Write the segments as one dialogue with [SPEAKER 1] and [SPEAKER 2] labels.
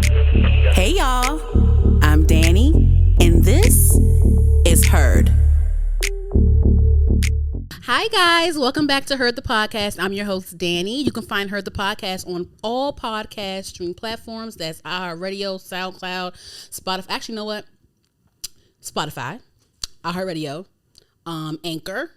[SPEAKER 1] Hey y'all, I'm Dani, and this is Heard. Hi guys, welcome back to Heard the Podcast. I'm your host, Dani. You can find Heard the Podcast on all podcast streaming platforms. That's iHeartRadio, SoundCloud, Spotify. Actually, you know what? Spotify, iHeartRadio, Anchor,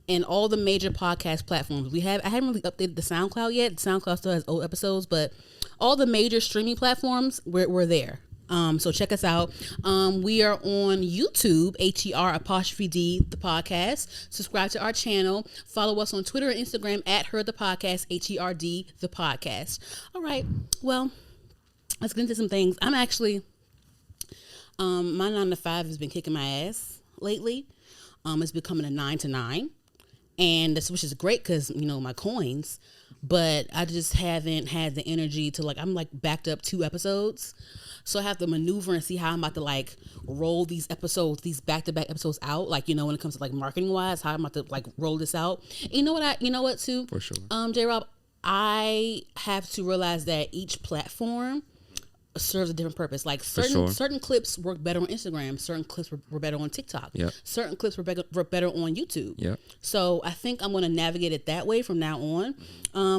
[SPEAKER 1] and all the major podcast platforms. I haven't really updated the SoundCloud yet. SoundCloud still has old episodes, but all the major streaming platforms, we're there. So check us out. We are on YouTube, HER''D, the podcast. Subscribe to our channel. Follow us on Twitter and Instagram at Heard the Podcast, HERD, the podcast. All right. Well, let's get into some things. I'm actually, my 9 to 5 has been kicking my ass lately. It's becoming a 9 to 9. And this, which is great because, you know, my coins, but I just haven't had the energy to I'm backed up 2 episodes. So I have to maneuver and see how I'm about to roll these episodes, these back-to-back episodes out. when it comes to marketing wise, how I'm about to roll this out. And you know what too?
[SPEAKER 2] For sure.
[SPEAKER 1] J-Rob, I have to realize that each platform serves a different purpose. Certain clips work better on Instagram. Certain clips were better on TikTok.
[SPEAKER 2] Yep.
[SPEAKER 1] Certain clips were better on YouTube.
[SPEAKER 2] Yep.
[SPEAKER 1] So I think I'm going to navigate it that way from now on.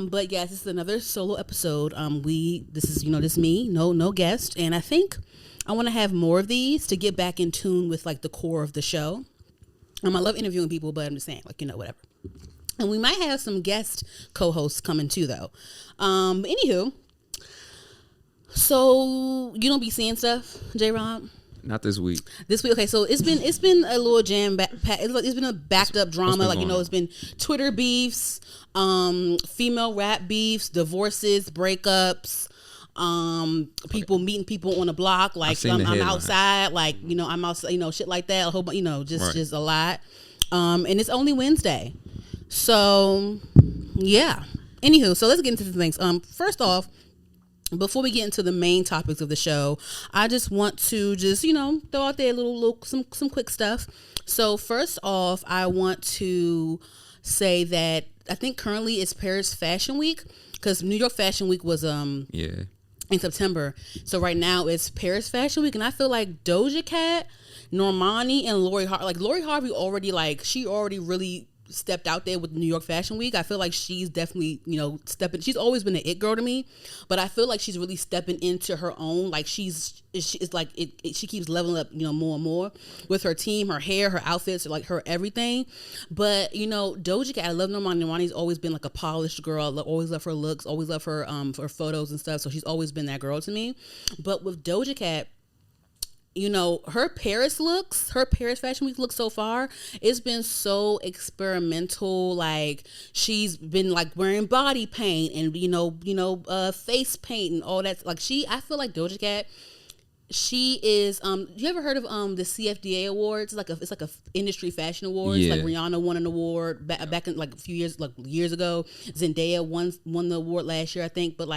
[SPEAKER 1] But yes, this is another solo episode. This is me, no guest, and I think I want to have more of these to get back in tune with the core of the show. I love interviewing people, but I'm just saying whatever. And we might have some guest co-hosts coming too, though. Anywho. So you don't be seeing stuff, J-Rob?
[SPEAKER 2] Not this week.
[SPEAKER 1] Okay. So it's been a little it's been a backed up drama. It's been Twitter beefs, female rap beefs, divorces, breakups, people meeting people on the block. I'm outside. I'm outside. Shit like that. A whole bunch. Just a lot. And it's only Wednesday. So yeah. Anywho, so let's get into the things. First off, before we get into the main topics of the show, I just want to throw out there some quick stuff. So first off, I want to say that I think currently it's Paris Fashion Week because New York Fashion Week was in September. So right now it's Paris Fashion Week, and I feel like Doja Cat, Normani, and Lori Harvey. Lori Harvey she already really stepped out there with New York Fashion Week. I feel like she's definitely, stepping. She's always been an it girl to me, but I feel like she's really stepping into her own. She keeps leveling up, more and more with her team, her hair, her outfits, her everything. But Doja Cat, I love Normani. Normani's always been a polished girl. I always love her looks, always love her for photos and stuff. So she's always been that girl to me. But with Doja Cat, her Paris Fashion Week looks so far, it's been so experimental. She's been wearing body paint and face paint and all that. I feel like Doja Cat, she is you ever heard of the CFDA awards? It's like a industry fashion awards.
[SPEAKER 2] Yeah.
[SPEAKER 1] Rihanna won an award back in a few years ago. Zendaya won the award last year, I think. But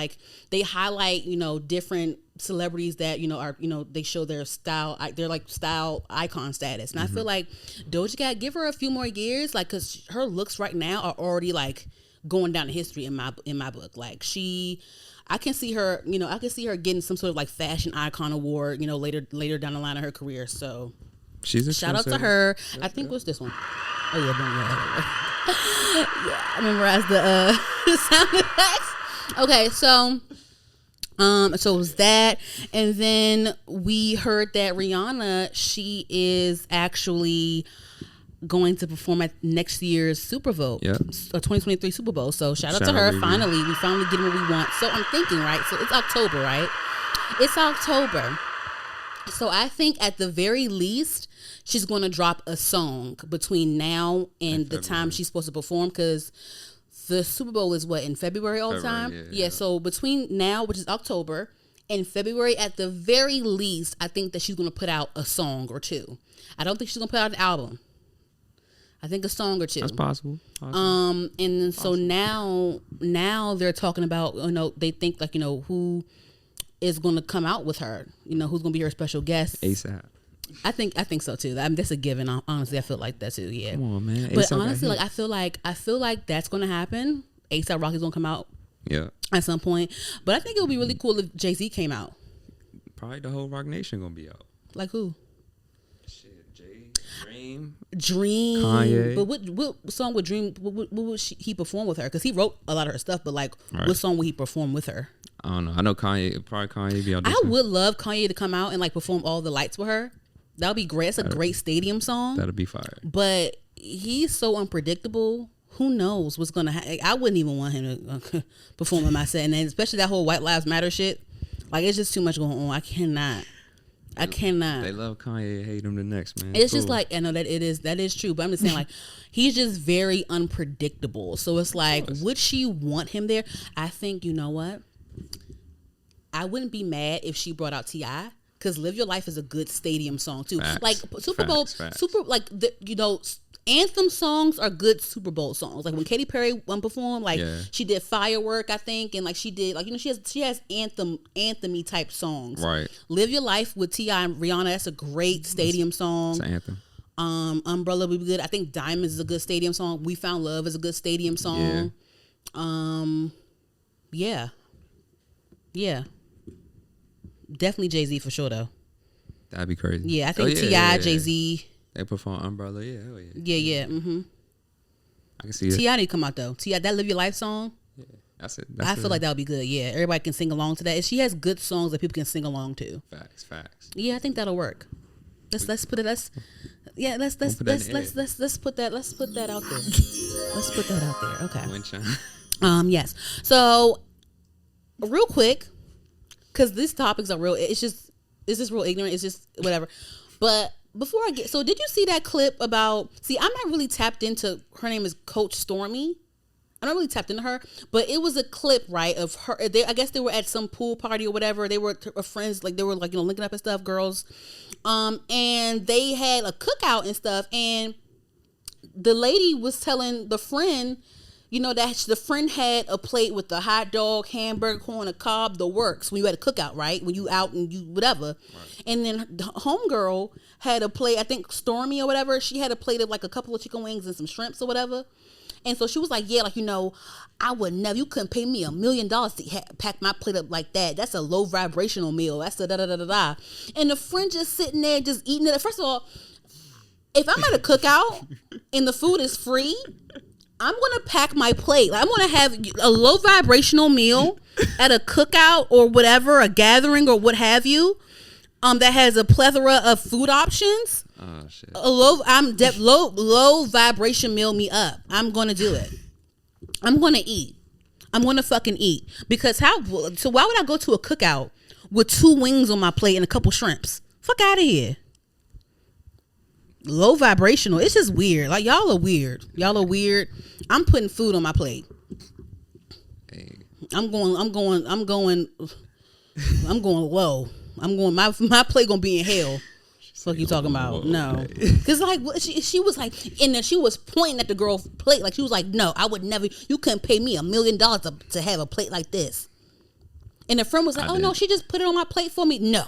[SPEAKER 1] they highlight different celebrities that are they show their style. They're style icon status, and I feel like Doja Cat, give her a few more years, because her looks right now are already going down in history in my book. I can see her, getting some sort of fashion icon award, later down the line of her career. So
[SPEAKER 2] she's a
[SPEAKER 1] shout out to her. I think what's this one? Oh yeah, yeah. I memorized the sound effects. Okay, so it was that, and then we heard that Rihanna, she is actually going to perform at next year's Superbowl, 2023 Super Bowl. So shout out to her. Finally, we finally getting what we want. So I'm thinking, right? So it's October, right? It's October. So I think at the very least, she's going to drop a song between now and the time she's supposed to perform, because the Super Bowl is in February all the time? Yeah. So between now, which is October, and February at the very least, I think that she's going to put out a song or two. I don't think she's going to put out an album. I think a song or two.
[SPEAKER 2] That's possible.
[SPEAKER 1] And then so now they're talking about, they think who is going to come out with her, who's going to be her special guest.
[SPEAKER 2] ASAP.
[SPEAKER 1] I think so too. That's a given. Honestly, I feel like that too. Yeah.
[SPEAKER 2] Come on, man.
[SPEAKER 1] But honestly, I feel like that's going to happen. ASAP Rocky's going to come out.
[SPEAKER 2] Yeah.
[SPEAKER 1] At some point. But I think it would be really cool if Jay-Z came out.
[SPEAKER 2] probably the whole Rock Nation gonna be out.
[SPEAKER 1] Like who?
[SPEAKER 2] Shit, Dream,
[SPEAKER 1] Kanye. But what song would Dream? What would he perform with her? Because he wrote a lot of her stuff. But like, what song would he perform with her?
[SPEAKER 2] I don't know. I know Kanye be out there.
[SPEAKER 1] I would love Kanye to come out and like perform All the Lights with her. That would be great. It's a great stadium song.
[SPEAKER 2] That'll be fire.
[SPEAKER 1] But he's so unpredictable. Who knows what's gonna happen? I wouldn't even want him to perform in my set, and then especially that whole White Lives Matter shit. Like, it's just too much going on. I cannot.
[SPEAKER 2] They love Kanye, hate him the next, man.
[SPEAKER 1] It's just like, I know that that is true, but I'm just saying, like, he's just very unpredictable. So it's like, would she want him there? I think, you know what? I wouldn't be mad if she brought out T.I. because "Live Your Life" is a good stadium song too.
[SPEAKER 2] Facts.
[SPEAKER 1] Like Super Bowl, anthem songs are good Super Bowl songs. Like when Katy Perry performed, like she did "Firework," I think, and like she did, like, she has anthem-y type songs.
[SPEAKER 2] Right.
[SPEAKER 1] "Live Your Life" with T.I. and Rihanna, that's a great stadium song.
[SPEAKER 2] It's an anthem.
[SPEAKER 1] "Umbrella" would be good. I think "Diamonds" is a good stadium song. "We Found Love" is a good stadium song. Yeah. Definitely Jay-Z for sure though.
[SPEAKER 2] That'd be crazy.
[SPEAKER 1] Yeah, I think T.I., Jay-Z.
[SPEAKER 2] They perform "Umbrella." Yeah, hell yeah.
[SPEAKER 1] Yeah. Mm-hmm.
[SPEAKER 2] I can see it.
[SPEAKER 1] T.I. need to come out though. T.I., that "Live Your Life" song.
[SPEAKER 2] Yeah, that's it.
[SPEAKER 1] I feel like that would be good. Yeah, everybody can sing along to that. And she has good songs that people can sing along to.
[SPEAKER 2] Facts.
[SPEAKER 1] Yeah, I think that'll work. Let's put it. Let's put that out there. Let's put that out there. Okay. Yes. So, real quick, because these topics are real. It's just real ignorant. It's just whatever. But before I get, so did you see that clip about? See, I'm not really tapped into. Her name is Coach Stormy. I'm not really tapped into her, but it was a clip, right, of her. I guess they were at some pool party or whatever. They were friends, like they were like, linking up and stuff, girls. And they had a cookout and stuff, and the lady was telling the friend, that the friend had a plate with the hot dog, hamburger, corn, a cob, the works when you had a cookout, right? When you out and you whatever. Right. And then the homegirl had a plate, I think Stormy or whatever, she had a plate of like a couple of chicken wings and some shrimps or whatever. And so she was like, yeah, like, I would never, you couldn't pay me $1 million to pack my plate up like that. That's a low vibrational meal. That's a da-da-da-da-da. And the friend just sitting there just eating it. First of all, if I'm at a cookout and the food is free, I'm going to pack my plate. Like, I'm going to have a low vibrational meal at a cookout or whatever, a gathering or what have you, that has a plethora of food options.
[SPEAKER 2] Oh, shit.
[SPEAKER 1] Low vibration meal me up. I'm going to do it. I'm going to eat. I'm going to fucking eat. Because so why would I go to a cookout with 2 wings on my plate and a couple shrimps? Fuck out of here. Low vibrational. It's just weird. Like, y'all are weird. I'm putting food on my plate.
[SPEAKER 2] Hey.
[SPEAKER 1] I'm going low. My plate gonna be in hell. Fuck you talking about?
[SPEAKER 2] Whoa,
[SPEAKER 1] no. Cause like she was like, and then she was pointing at the girl's plate. Like she was like, no, I would never, you couldn't pay me $1 million to have a plate like this. And the friend was like, no, she just put it on my plate for me. No.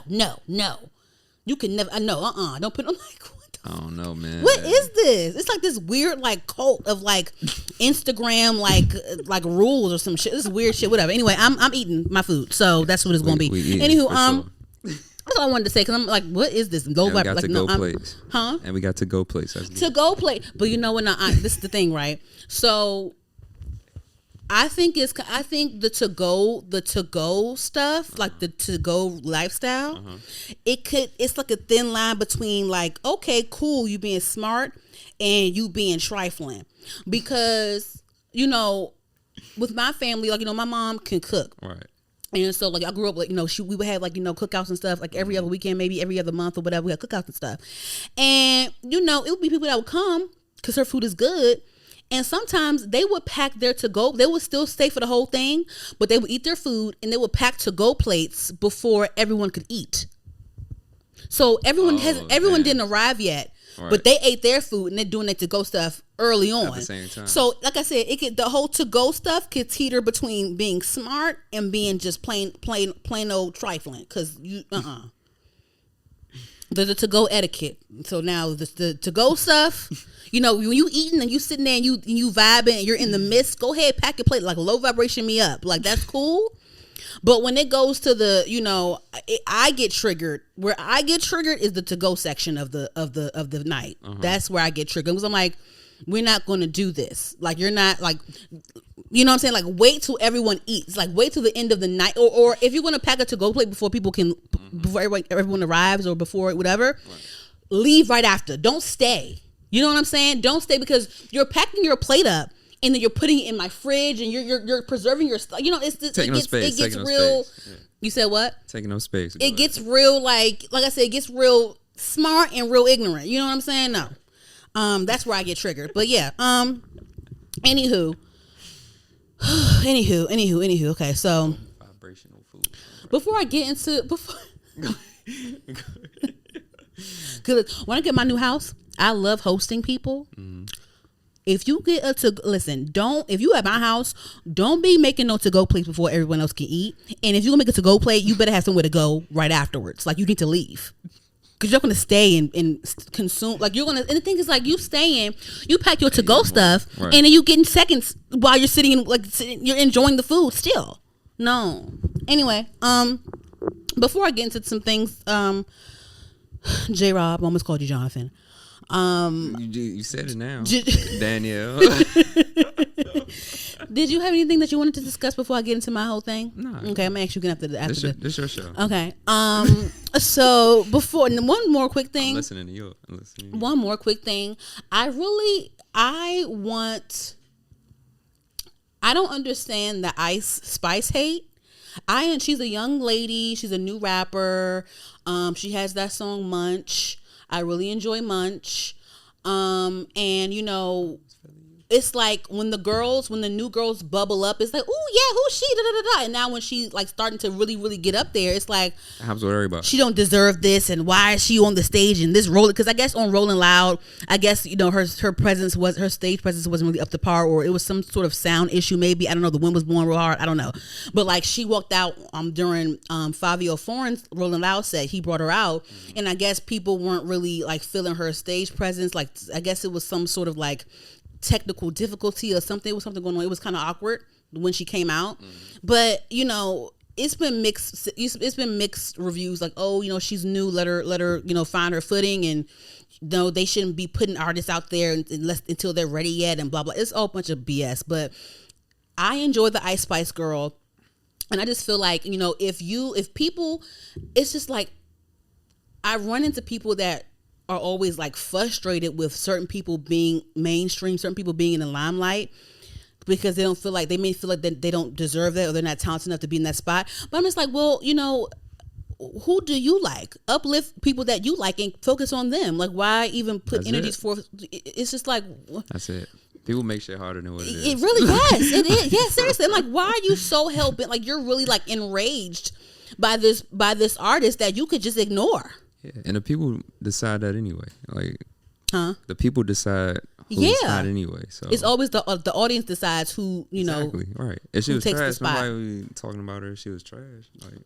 [SPEAKER 1] You can never, don't put it on like,
[SPEAKER 2] I don't know, man.
[SPEAKER 1] What is this? It's like this weird like cult of like Instagram like rules or some shit. This is weird shit. Whatever. Anyway, I'm eating my food, so that's what it's gonna be. Anywho, that's all I wanted to say because I'm like, what is this? Low
[SPEAKER 2] vibe. Like, to-go plates.
[SPEAKER 1] Huh?
[SPEAKER 2] And we got to-go plates.
[SPEAKER 1] To-go plate. But you know what? This is the thing, right? So I think the to-go stuff, like the to-go lifestyle, it's like a thin line between like, okay, cool, you being smart and you being trifling. Because, with my family, like, my mom can cook.
[SPEAKER 2] Right.
[SPEAKER 1] And so, like, I grew up, like, we would have, like, cookouts and stuff, like, every other weekend, maybe every other month or whatever. We had cookouts and stuff. And, it would be people that would come because her food is good. And sometimes they would pack their to-go. They would still stay for the whole thing, but they would eat their food and they would pack to-go plates before everyone could eat. So everyone didn't arrive yet, right. But they ate their food and they're doing their to-go stuff early on.
[SPEAKER 2] At the same time. So,
[SPEAKER 1] like I said, the whole to-go stuff could teeter between being smart and being just plain old trifling. Because the to-go etiquette. So now the to-go stuff, when you eating and you sitting there and you vibing and you're in the midst, go ahead, pack your plate like low vibration me up. Like, that's cool. But when it goes to the, I get triggered. Where I get triggered is the to-go section of the night. That's where I get triggered. Because I'm like, we're not going to do this. Like, you're not like, you know what I'm saying? Like, wait till everyone eats. Like, wait till the end of the night. Or if you're going to pack a to-go plate before people can, before everyone arrives or before whatever, leave right after. Don't stay. You know what I'm saying? Don't stay, because you're packing your plate up and then you're putting it in my fridge and you're preserving your stuff. It gets real. Yeah. You said what?
[SPEAKER 2] Taking no space.
[SPEAKER 1] It gets real, like I said, it gets real smart and real ignorant. You know what I'm saying? No. That's where I get triggered. But yeah. Anywho. Okay, so
[SPEAKER 2] vibrational food.
[SPEAKER 1] Before I get into because when I get my new house, I love hosting people. If you get if you at my house, don't be making no to-go plates before everyone else can eat. And if you're gonna make a to-go plate, you better have somewhere to go right afterwards. Like, you need to leave. Because you're going to stay and consume. Like, and the thing is, like, you staying, you pack your to-go stuff, right, and then you getting seconds while you're you're enjoying the food still. No. Anyway, before I get into some things, J-Rob, I almost called you Jonathan.
[SPEAKER 2] You said it now. Danielle.
[SPEAKER 1] Did you have anything that you wanted to discuss before I get into my whole thing?
[SPEAKER 2] No.
[SPEAKER 1] Okay, I'm gonna ask you again after
[SPEAKER 2] this your show.
[SPEAKER 1] Okay. So before, one more quick thing.
[SPEAKER 2] I'm listening to you.
[SPEAKER 1] One more quick thing. I don't understand the Ice Spice hate. She's a young lady. She's a new rapper. She has that song Munch. I really enjoy Munch. And it's like when the new girls bubble up, it's like, oh yeah, who's she? Da, da, da, da. And now when she's like starting to really, really get up there, it's like,
[SPEAKER 2] it happens with everybody.
[SPEAKER 1] She don't deserve this, and why is she on the stage and this rolling? Because I guess on Rolling Loud, I guess her stage presence wasn't really up to par, or it was some sort of sound issue maybe. I don't know. The wind was blowing real hard. I don't know. But like, she walked out during Fabio Foreign's Rolling Loud set. He brought her out, and I guess people weren't really like feeling her stage presence. Like, I guess it was some sort of like technical difficulty or something. It was something going on. It was kind of awkward when she came out. But it's been mixed reviews, like, oh, she's new, let her find her footing, and no, they shouldn't be putting artists out there until they're ready yet, and blah blah. It's all a bunch of BS. But I enjoy the Ice Spice Girl, and I just feel like, if people, it's just like, I run into people that are always like frustrated with certain people being mainstream, certain people being in the limelight, because they don't feel like, they may feel like they don't deserve that, or they're not talented enough to be in that spot. But I'm just like, well, who do you like? Uplift people that you like and focus on them. Like, why even put energies for? It's just like,
[SPEAKER 2] that's it. People make shit harder than what it is.
[SPEAKER 1] It really does. It is. Yeah, seriously. I'm like, why are you so hell-bent? Like, you're really like enraged by this artist that you could just ignore.
[SPEAKER 2] Yeah, and the people decide that anyway. Like, the people decide who's hot anyway. So
[SPEAKER 1] it's always the audience decides who,
[SPEAKER 2] exactly, right. If she was
[SPEAKER 1] takes
[SPEAKER 2] trash,
[SPEAKER 1] the spot.
[SPEAKER 2] nobody would be talking about her. If she was trash, like,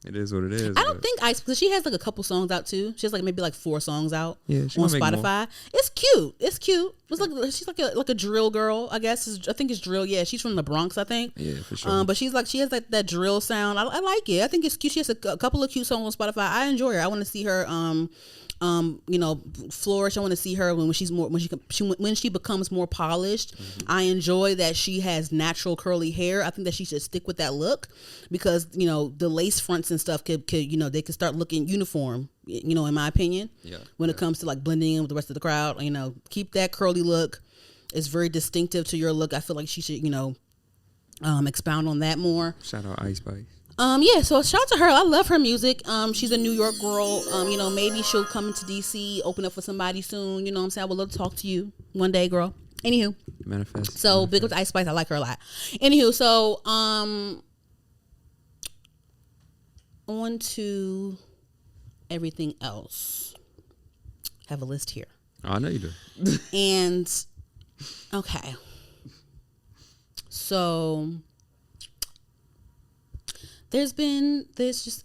[SPEAKER 2] it is what it is.
[SPEAKER 1] I don't think Ice, because she has like a couple songs out too. She has like maybe like 4 songs out on Spotify. It's cute. It's like, she's like a drill girl, I guess. I think it's drill. Yeah, she's from the Bronx, I think.
[SPEAKER 2] Yeah, for sure.
[SPEAKER 1] But she has like that drill sound. I like it. I think it's cute. She has a couple of cute songs on Spotify. I enjoy her. I want to see her flourish. I want to see her when she becomes more polished. I enjoy that she has natural curly hair. I think that she should stick with that look, because the lace fronts and stuff could they could start looking uniform, in my opinion. When it comes to like blending in with the rest of the crowd, keep that curly look. It's very distinctive to your look. I feel like she should expound on that more.
[SPEAKER 2] Shout out Ice Spice.
[SPEAKER 1] Yeah, so shout out to her. I love her music. She's a New York girl. Maybe she'll come into DC, open up for somebody soon. You know what I'm saying? I would love to talk to you one day, girl. Anywho.
[SPEAKER 2] Manifest.
[SPEAKER 1] So big with Ice Spice. I like her a lot. Anywho, so on to everything else. I have a list here.
[SPEAKER 2] Oh, I know you do.
[SPEAKER 1] And okay. So there's been it's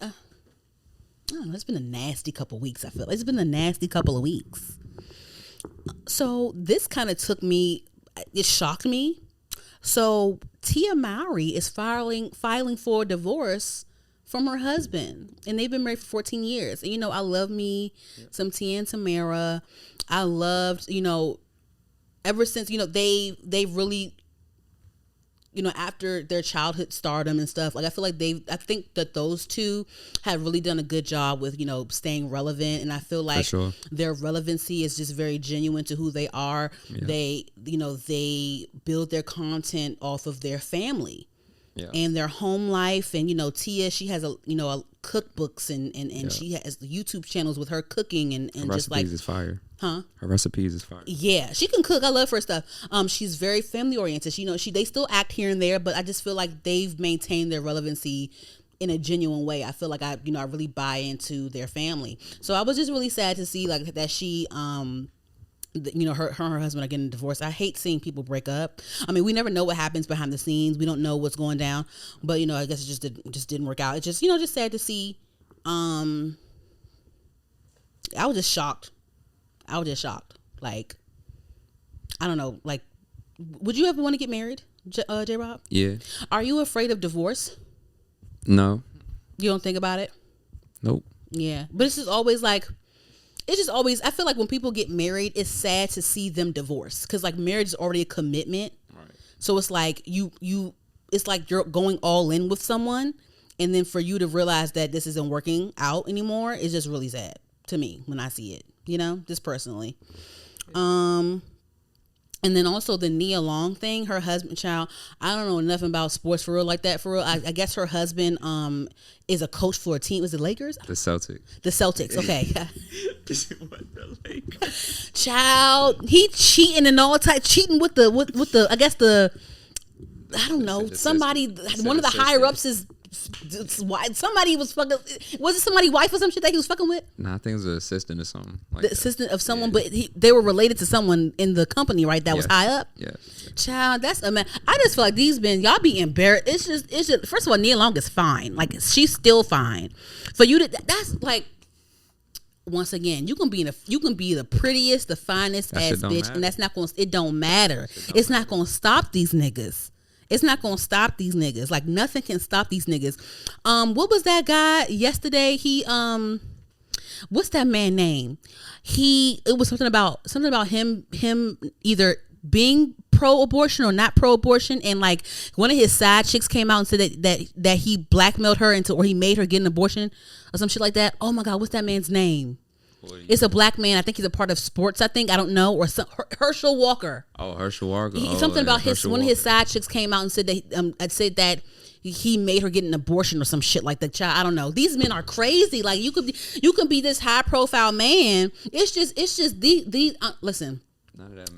[SPEAKER 1] been a nasty couple weeks. I feel it's been a nasty couple of weeks. So this kind of it shocked me. So Tia Mowry is filing for divorce from her husband, and they've been married for 14 years. And, you know, I love me some Tia and Tamara. I loved, you know, ever since, you know, they really, you know, after their childhood stardom and stuff, like I feel like I think that those two have really done a good job with, you know, staying relevant. And I feel like their relevancy is just very genuine to who they are. Yeah. They, you know, they build their content off of their family. Yeah. And their home life. And, you know, Tia, she has cookbooks and she has the YouTube channels with her cooking and just like
[SPEAKER 2] recipes is fire.
[SPEAKER 1] Huh?
[SPEAKER 2] Her recipes is fire.
[SPEAKER 1] Yeah, she can cook. I love her stuff. She's very family oriented. You know, they still act here and there, but I just feel like they've maintained their relevancy in a genuine way. I feel like I really buy into their family. So I was just really sad to see like that she you know, her and her husband are getting divorced. I hate seeing people break up. I mean, we never know what happens behind the scenes. We don't know what's going down. But, you know, I guess it just didn't work out. It's just, you know, just sad to see. I was just shocked. Like, I don't know. Like, would you ever want to get married, J-Rob?
[SPEAKER 2] Yeah.
[SPEAKER 1] Are you afraid of divorce?
[SPEAKER 2] No.
[SPEAKER 1] You don't think about it?
[SPEAKER 2] Nope.
[SPEAKER 1] Yeah. But it's just always like, I feel like when people get married, it's sad to see them divorce because like marriage is already a commitment. Right. So it's like it's like you're going all in with someone, and then for you to realize that this isn't working out anymore is just really sad to me when I see it, you know, just personally. And then also the Nia Long thing, her husband, child, I don't know nothing about sports for real like that for real. I guess her husband is a coach for a team. Was it Lakers?
[SPEAKER 2] The Celtics.
[SPEAKER 1] The Celtics, okay.
[SPEAKER 2] What, the Lakers?
[SPEAKER 1] Child, he cheating and all type, cheating with the I guess I don't know, somebody, one of the higher ups is, somebody was fucking, was it somebody's wife or some shit that he was fucking with?
[SPEAKER 2] Nah, I think it was an assistant or something. Like
[SPEAKER 1] the assistant of someone, but they were related to someone in the company, right? That was high up.
[SPEAKER 2] Yeah.
[SPEAKER 1] Child, that's a man. I just feel like these men, y'all be embarrassed. It's just. First of all, Nia Long is fine. Like she's still fine. For you to, that's like. Once again, you can be the prettiest, the finest ass bitch, matter. And that's not going. It don't matter. It's not going to stop these niggas. It's not going to stop these niggas. Like nothing can stop these niggas. What was that guy yesterday? He what's that man name? It was something about him either being pro-abortion or not pro-abortion, and like one of his side chicks came out and said that he blackmailed her into, or he made her get an abortion or some shit like that. Oh my God, what's that man's name? It's a black man. I think he's a part of sports. I don't know, or Herschel Walker.
[SPEAKER 2] Oh, Herschel Walker.
[SPEAKER 1] Something about one of his side chicks came out and said that he made her get an abortion or some shit like that. Child, I don't know. These men are crazy. Like you can be this high profile man. It's just these. Listen.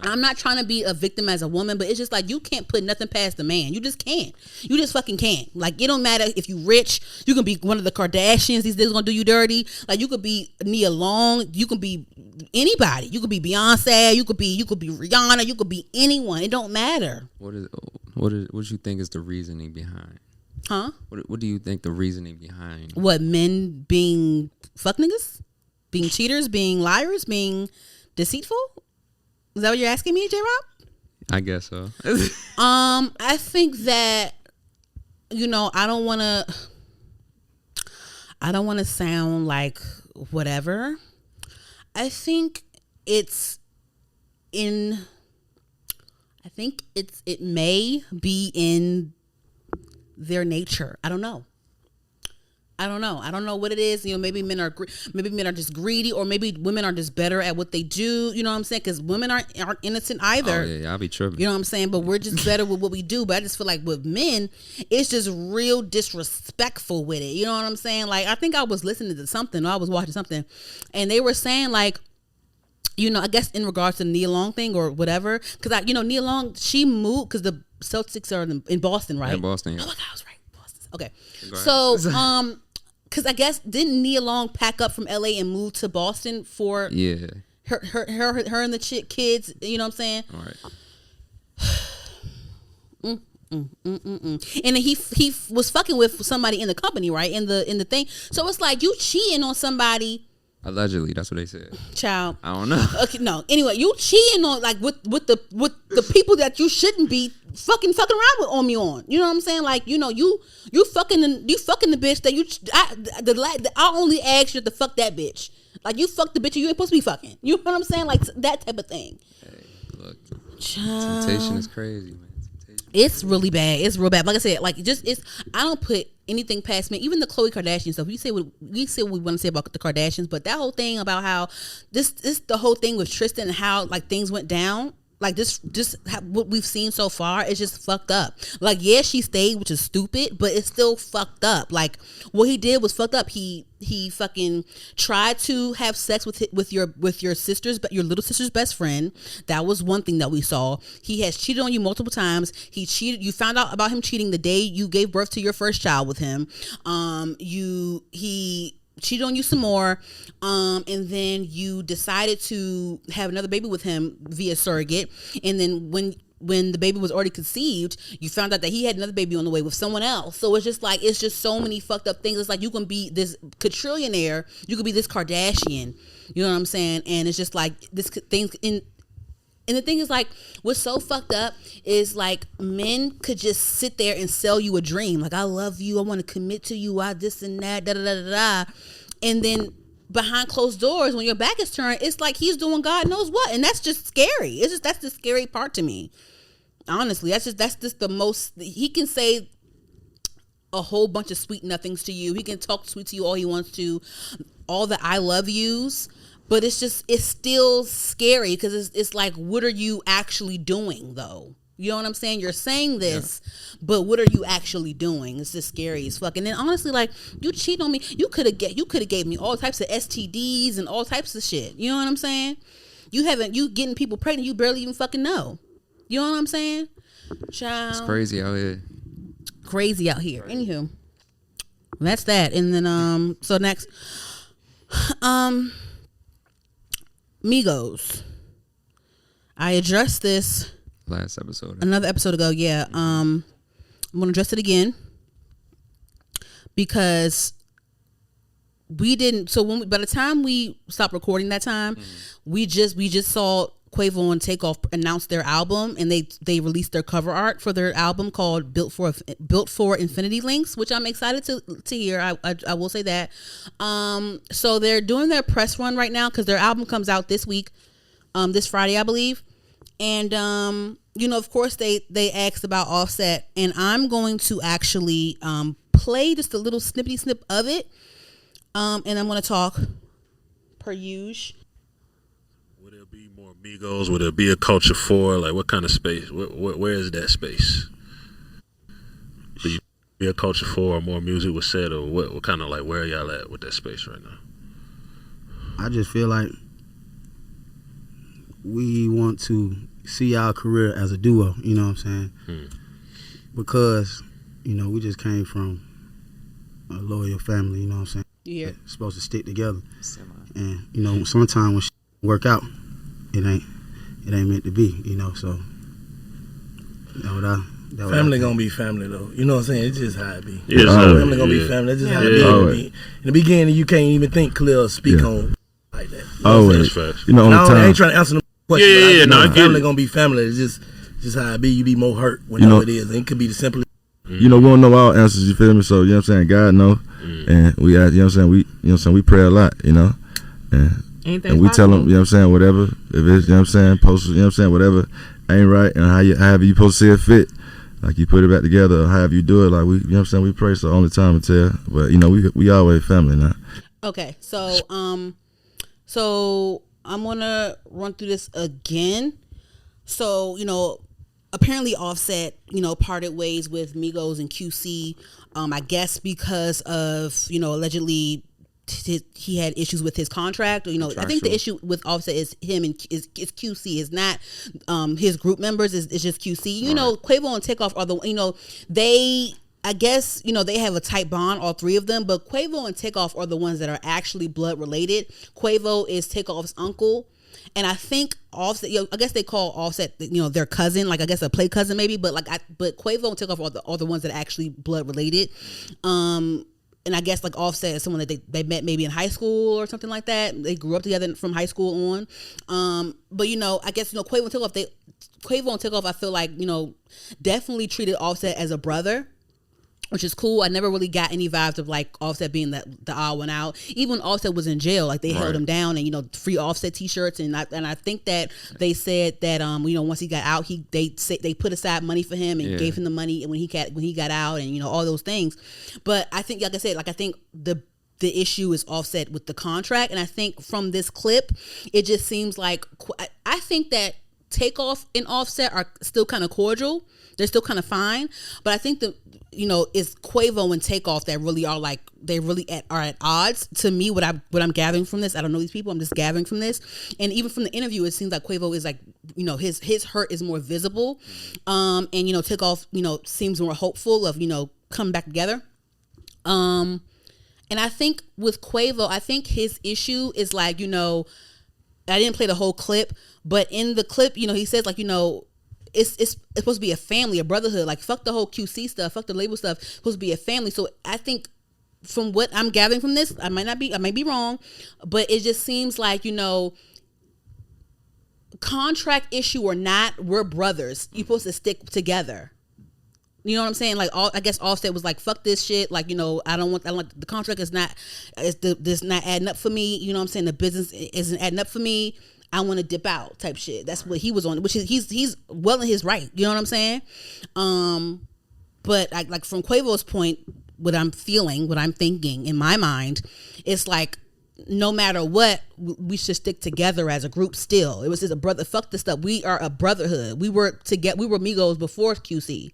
[SPEAKER 1] I'm not trying to be a victim as a woman, but it's just like you can't put nothing past the man. You just can't. You just fucking can't. Like it don't matter if you rich. You can be one of the Kardashians. These days gonna do you dirty. Like you could be Nia Long. You can be anybody. You could be Beyonce. You could be Rihanna. You could be anyone. It don't matter.
[SPEAKER 2] What do you think is the reasoning behind?
[SPEAKER 1] Huh?
[SPEAKER 2] What do you think the reasoning behind?
[SPEAKER 1] What, men being fuck niggas, being cheaters, being liars, being deceitful? Is that what you're asking me, J-Rob?
[SPEAKER 2] I guess so.
[SPEAKER 1] I think that, you know, I don't want to sound like whatever. I think it may be in their nature. I don't know. I don't know what it is. You know, maybe men are just greedy, or maybe women are just better at what they do. You know what I'm saying? Because women aren't innocent either.
[SPEAKER 2] Oh yeah, I'll be tripping.
[SPEAKER 1] You know what I'm saying? But we're just better with what we do. But I just feel like with men, it's just real disrespectful with it. You know what I'm saying? Like I think I was listening to something, or I was watching something, and they were saying like, you know, I guess in regards to the Nia Long thing or whatever, because Nia Long, she moved because the Celtics are in Boston, right?
[SPEAKER 2] In Boston. Yeah.
[SPEAKER 1] Oh my God, I was right. Boston. Okay, so because I guess didn't Nia Long pack up from LA and move to Boston for her and the kids? You know what I'm saying?
[SPEAKER 2] All right.
[SPEAKER 1] And then he was fucking with somebody in the company, right? In the thing. So it's like you cheating on somebody.
[SPEAKER 2] Allegedly, that's what they said.
[SPEAKER 1] Child,
[SPEAKER 2] I don't know.
[SPEAKER 1] Okay, no. Anyway, you cheating on like with the people that you shouldn't be fucking around with on me on. You know what I'm saying? Like, you know, you fucking the bitch that I only asked you to fuck that bitch. Like, you fucked the bitch you ain't supposed to be fucking. You know what I'm saying? Like, that type of thing.
[SPEAKER 2] Hey, look, temptation is crazy, man.
[SPEAKER 1] It's really bad. It's real bad. Like I said, like, I don't put anything past me. Even the Khloe Kardashian stuff. We say what we want to say about the Kardashians, but that whole thing about how this the whole thing with Tristan and how like things went down. Like what we've seen so far is just fucked up. Like, yeah, she stayed, which is stupid, but it's still fucked up. Like, what he did was fucked up. He fucking tried to have sex with your sister's, but your little sister's best friend. That was one thing that we saw. He has cheated on you multiple times. He cheated. You found out about him cheating the day you gave birth to your first child with him. He cheated on you some more, and then you decided to have another baby with him via surrogate, and then when the baby was already conceived, you found out that he had another baby on the way with someone else. So it's just so many fucked up things. It's like, you can be this quadrillionaire, you could be this Kardashian, you know what I'm saying? And it's just like this things in. And the thing is, like, what's so fucked up is, like, men could just sit there and sell you a dream. Like, I love you. I want to commit to you. I this and that, da-da-da-da-da. And then behind closed doors, when your back is turned, it's like he's doing God knows what. And that's just scary. That's the scary part to me. Honestly, that's just the most. He can say a whole bunch of sweet nothings to you. He can talk sweet to you all he wants to. All the I love yous. But it's still scary because it's like, what are you actually doing though? You know what I'm saying? You're saying this, but what are you actually doing? It's just scary as fuck. And then honestly, like, you cheat on me. You could have gave me all types of STDs and all types of shit. You know what I'm saying? You getting people pregnant you barely even fucking know. You know what I'm saying? Child.
[SPEAKER 2] It's crazy out here.
[SPEAKER 1] Crazy out here. Anywho, that's that. And then so next, Migos. I addressed this
[SPEAKER 2] last episode.
[SPEAKER 1] Another episode ago, yeah. I'm gonna address it again because we didn't. So by the time we stopped recording that time, we just saw Quavo and Takeoff announce their album, and they released their cover art for their album called Built for Infinity Links, which I'm excited to hear. I will say that. So they're doing their press run right now because their album comes out this week, this Friday, I believe. And you know, of course they asked about Offset, and I'm going to actually play just a little snippety snip of it, and I'm going to talk per usual.
[SPEAKER 3] More Migos? Would it be a Culture 4? Like, what kind of space? Where is that space? Do you be a Culture 4 or more music was said, or what kind of, like, where are y'all at with that space right now?
[SPEAKER 4] I just feel like we want to see our career as a duo, you know what I'm saying? Because, you know, we just came from a loyal family, you know what I'm saying?
[SPEAKER 1] Yeah.
[SPEAKER 4] It's supposed to stick together. And, you know, sometimes when shit work out, it ain't meant to be, you know, so
[SPEAKER 5] family gonna be family though. You know what I'm saying? It's just how it be.
[SPEAKER 3] Yeah,
[SPEAKER 5] family gonna be family. That's just how it be. In the beginning, you can't even think clear or speak on like that.
[SPEAKER 6] Always. You know,
[SPEAKER 5] I ain't trying to answer the question.
[SPEAKER 3] No,
[SPEAKER 5] family gonna be family. It's just how it be. You be more hurt when you know it is. And it could be the simplest.
[SPEAKER 6] You know, we don't know all answers, you feel me? So, you know what I'm saying? God know. And we, you know what I'm saying? We pray a lot, you know? And we tell them, you know what I'm saying, whatever, if it's, you know what I'm saying, post, you know what I'm saying, whatever ain't right, and however you supposed to see it fit, like you put it back together, or however you do it, like we, you know what I'm saying, we pray, so only time to tell, but you know, we always family now.
[SPEAKER 1] Okay, so I'm gonna run through this again. So, you know, apparently Offset, you know, parted ways with Migos and QC, I guess because of, you know, allegedly he had issues with his contract. You know, I think the issue with Offset is him and is QC. Is not his group members. It's just QC. You know, Quavo and Takeoff are the, you know, I guess, you know, they have a tight bond, all three of them, but Quavo and Takeoff are the ones that are actually blood related. Quavo is Takeoff's uncle. And I think Offset, you know, I guess they call Offset, you know, their cousin, like I guess a play cousin maybe, but but Quavo and Takeoff are the ones that are actually blood related. And I guess like Offset is someone that they met maybe in high school or something like that. They grew up together from high school on. But, you know, I guess, you know, Quavo and Takeoff, Quavo and Takeoff, I feel like, definitely treated Offset as a brother, which is cool. I never really got any vibes of like Offset being the odd one out. Even when Offset was in jail, like they held him down and free Offset t-shirts, and I think that they said that once he got out, they put aside money for him and gave him the money when he got out, and all those things. But I think, like I said, I think the issue is Offset with the contract, and I think from this clip, it just seems like I think that Takeoff and Offset are still kind of cordial. They're still kind of fine, but I think it's Quavo and Takeoff that really are like, they really are at odds to me. What I'm gathering from this, I don't know these people, I'm just gathering from this, and even from the interview, it seems like Quavo is like, his hurt is more visible, and Takeoff, seems more hopeful of coming back together, and I think with Quavo, I think his issue is like, I didn't play the whole clip, but in the clip, he says like, it's supposed to be a family, a brotherhood. Like, fuck the whole QC stuff, fuck the label stuff. It's supposed to be a family. So I think from what I'm gathering from this, I might be wrong, but it just seems like, contract issue or not, we're brothers. You're supposed to stick together. You know what I'm saying? Like, I guess Offset was like, fuck this shit. Like, I don't want the contract is not adding up for me. You know what I'm saying? The business isn't adding up for me. I want to dip out type shit. That's what he was on, which is he's well in his right. You know what I'm saying? But like from Quavo's point, what I'm feeling, what I'm thinking in my mind, it's like, no matter what, we should stick together as a group still. It was just a brother. Fuck this stuff. We are a brotherhood. We were Migos before QC.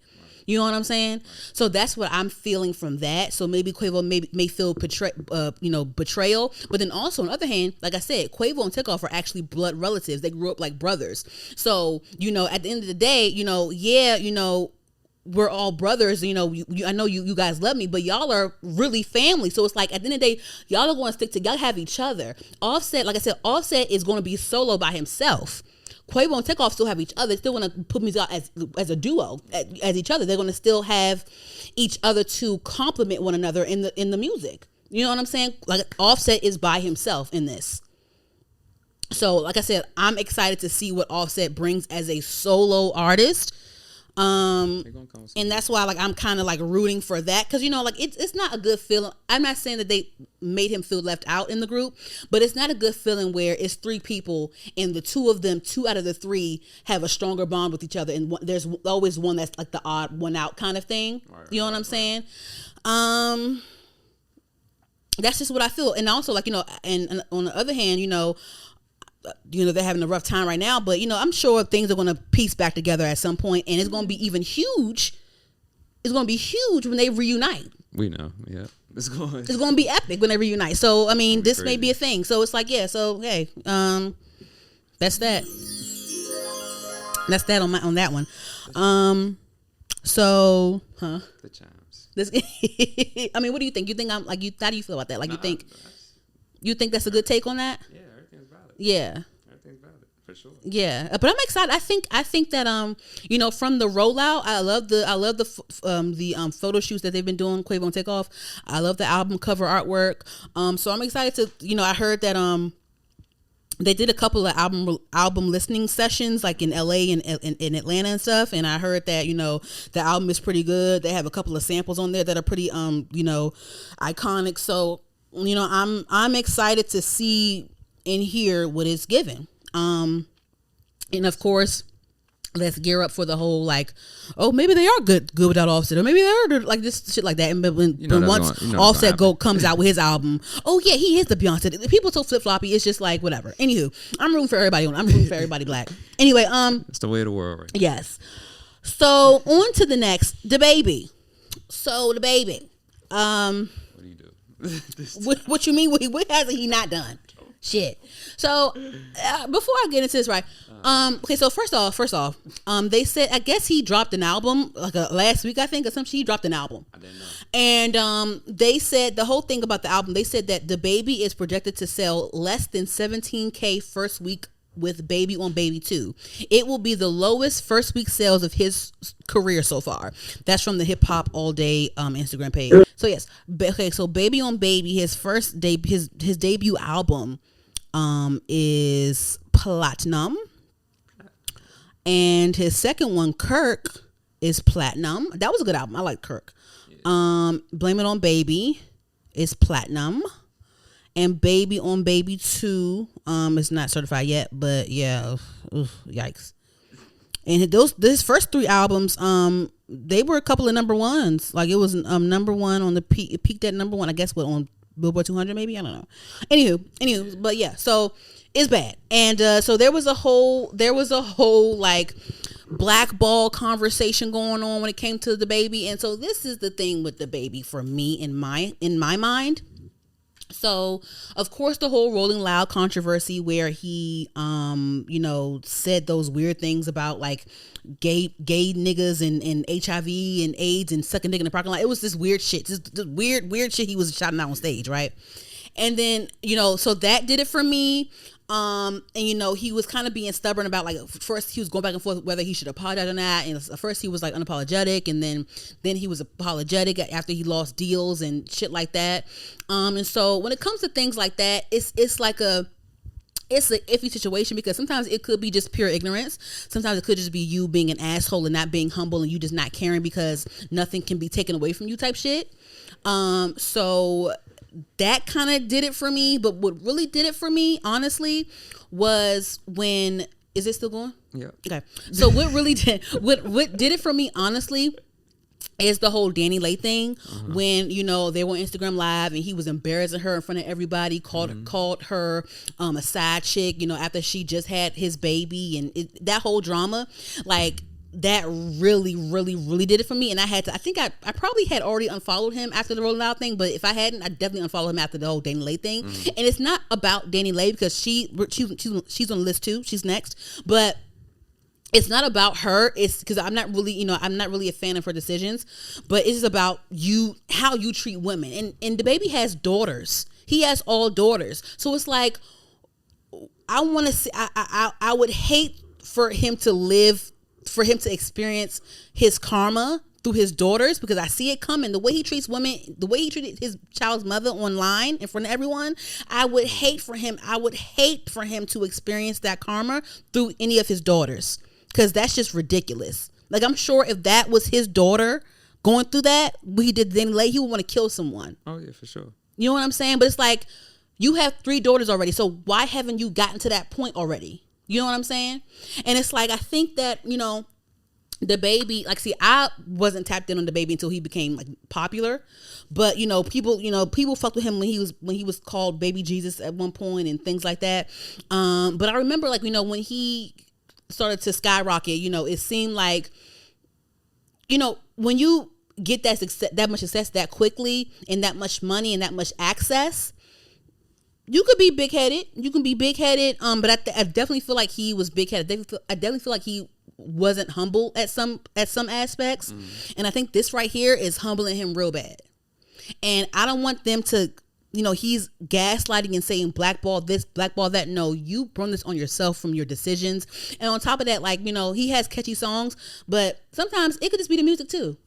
[SPEAKER 1] You know what I'm saying? So that's what I'm feeling from that. So maybe Quavo may feel betrayal. But then also on the other hand, like I said, Quavo and Takeoff are actually blood relatives. They grew up like brothers. So, at the end of the day, we're all brothers. I know you guys love me, but y'all are really family. So it's like, at the end of the day, y'all are going to stick together, have each other. Offset, like I said, Offset is going to be solo by himself. Quavo and Takeoff still have each other. They still want to put music out as a duo, as each other. They're going to still have each other to complement one another in the music. You know what I'm saying? Like, Offset is by himself in this. So, like I said, I'm excited to see what Offset brings as a solo artist. And that's why, like, I'm kind of like rooting for that, because it's not a good feeling. I'm not saying that they made him feel left out in the group, but it's not a good feeling where it's three people and the two out of the three have a stronger bond with each other, and there's always one that's like the odd one out kind of thing. You know what I'm saying? That's just what I feel. And also, like, and on the other hand, they're having a rough time right now, but I'm sure things are going to piece back together at some point, and it's going to be even huge. It's going to be huge when they reunite.
[SPEAKER 2] We know, yeah. It's going
[SPEAKER 1] to be epic when they reunite. So I mean, this may be a thing. So it's like, yeah. So hey, that's that. That's that on that one. So
[SPEAKER 2] the chimes.
[SPEAKER 1] I mean, what do you think? You think I'm like you? How do you feel about that? Like, you think that's a good take on that?
[SPEAKER 2] Yeah.
[SPEAKER 1] Yeah.
[SPEAKER 2] Everything's valid for sure.
[SPEAKER 1] Yeah, but I'm excited. I think that from the rollout, I love the photo shoots that they've been doing, Quavo and Takeoff. I love the album cover artwork. So I'm excited to I heard that they did a couple of album listening sessions like in LA and in Atlanta and stuff, and I heard that the album is pretty good. They have a couple of samples on there that are pretty iconic. So I'm excited to see and hear what it's given. And of course, let's gear up for the whole like, oh, maybe they are good without Offset, or maybe they are like this shit like that. And when once Offset comes out with his album, oh yeah, he is the Beyonce. People so flip floppy. It's just like whatever. Anywho, I'm rooting for everybody. I'm rooting for everybody black. Anyway,
[SPEAKER 2] it's the way of the world, right?
[SPEAKER 1] Yes. So on to the next, the baby. So the baby. What
[SPEAKER 2] do you do?
[SPEAKER 1] What you mean? What hasn't he not done? Shit. So before I get into this, right? Okay. So first off, they said, I guess he dropped an album like last week, I think, or something. He dropped an album.
[SPEAKER 2] I didn't know.
[SPEAKER 1] And they said the whole thing about the album. They said that the baby is projected to sell less than 17K first week with Baby on Baby 2. It will be the lowest first week sales of his career so far. That's from the Hip Hop All Day Instagram page. So yes, okay. So Baby on Baby, his debut album is Platinum, And his second one, Kirk, is platinum. That was a good album. I like Kirk. Blame It on Baby is platinum. And Baby on Baby 2 is not certified yet, but yeah, yikes. And this first 3 albums, they were a couple of number ones. Like it was number one on the peak. It peaked at number one, I guess, what, on Billboard 200 maybe? I don't know. Anywho, but yeah, so it's bad. And so there was a whole like blackball conversation going on when it came to the baby. And so this is the thing with the baby for me in my mind. So, of course, the whole Rolling Loud controversy where he, said those weird things about like gay niggas and HIV and AIDS and sucking dick in the parking lot. It was this weird shit, this weird shit he was shouting out on stage, right? And then, so that did it for me. And he was kind of being stubborn about, like, first he was going back and forth whether he should apologize or not. And at first he was like unapologetic, and then he was apologetic after he lost deals and shit like that. And so when it comes to things like that, it's an iffy situation, because sometimes it could be just pure ignorance. Sometimes it could just be you being an asshole and not being humble, and you just not caring because nothing can be taken away from you type shit. So that kind of did it for me. But what really did it for me, honestly, was when, is it still going?
[SPEAKER 2] Yeah.
[SPEAKER 1] Okay. So what really did, what did it for me, honestly, is the whole Dani Lay thing. When, they were on Instagram Live and he was embarrassing her in front of everybody, called her a side chick, after she just had his baby, and that whole drama, like, that really, really, really did it for me. And I think I probably had already unfollowed him after the Rolling Loud thing, but if I hadn't, I definitely unfollowed him after the whole Dani Lay thing. And it's not about Dani Lay, because she's on the list too. She's next, but it's not about her. It's because I'm not really a fan of her decisions, but it's about how you treat women. And the baby has daughters. He has all daughters. So it's like, I want to see, I would hate for him to experience his karma through his daughters, because I see it coming. The way he treats women, the way he treated his child's mother online in front of everyone, I would hate for him to experience that karma through any of his daughters, because that's just ridiculous. Like, I'm sure if that was his daughter going through that, what he did Dani Lay, he would want to kill someone.
[SPEAKER 2] Oh yeah, for sure.
[SPEAKER 1] You know what I'm saying? But it's like, you have 3 daughters already, so why haven't you gotten to that point already? You know what I'm saying? And it's like, I think that, the baby, like, see, I wasn't tapped in on the baby until he became like popular, but people fucked with him when he was called Baby Jesus at one point and things like that. But I remember, like, when he started to skyrocket, it seemed like, when you get that much success that quickly and that much money and that much access, you could be big-headed. You can be big-headed. But I definitely feel like he was big-headed. I definitely feel like he wasn't humble at some aspects. And I think this right here is humbling him real bad. And I don't want them to, he's gaslighting and saying blackball this, blackball that. No, you brought this on yourself from your decisions. And on top of that, like, he has catchy songs, but sometimes it could just be the music too.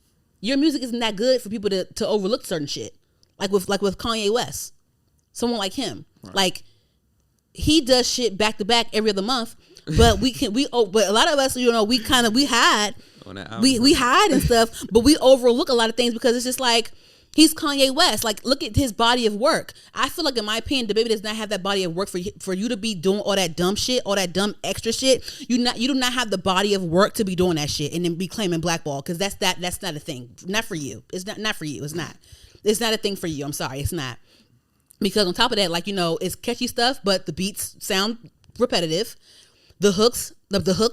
[SPEAKER 1] Your music isn't that good for people to overlook certain shit. Like with Kanye West. Someone like him, right. Like, he does shit back to back every other month, but but a lot of us, we hide, we hide and stuff, but we overlook a lot of things because it's just like, he's Kanye West. Like, look at his body of work. I feel like, in my opinion, the baby does not have that body of work for you to be doing all that dumb shit, all that dumb extra shit. You do not have the body of work to be doing that shit and then be claiming blackball, because that's not a thing. Not for you. It's not for you. It's not. It's not a thing for you. I'm sorry. It's not. Because on top of that, like, it's catchy stuff, but the beats sound repetitive. The hooks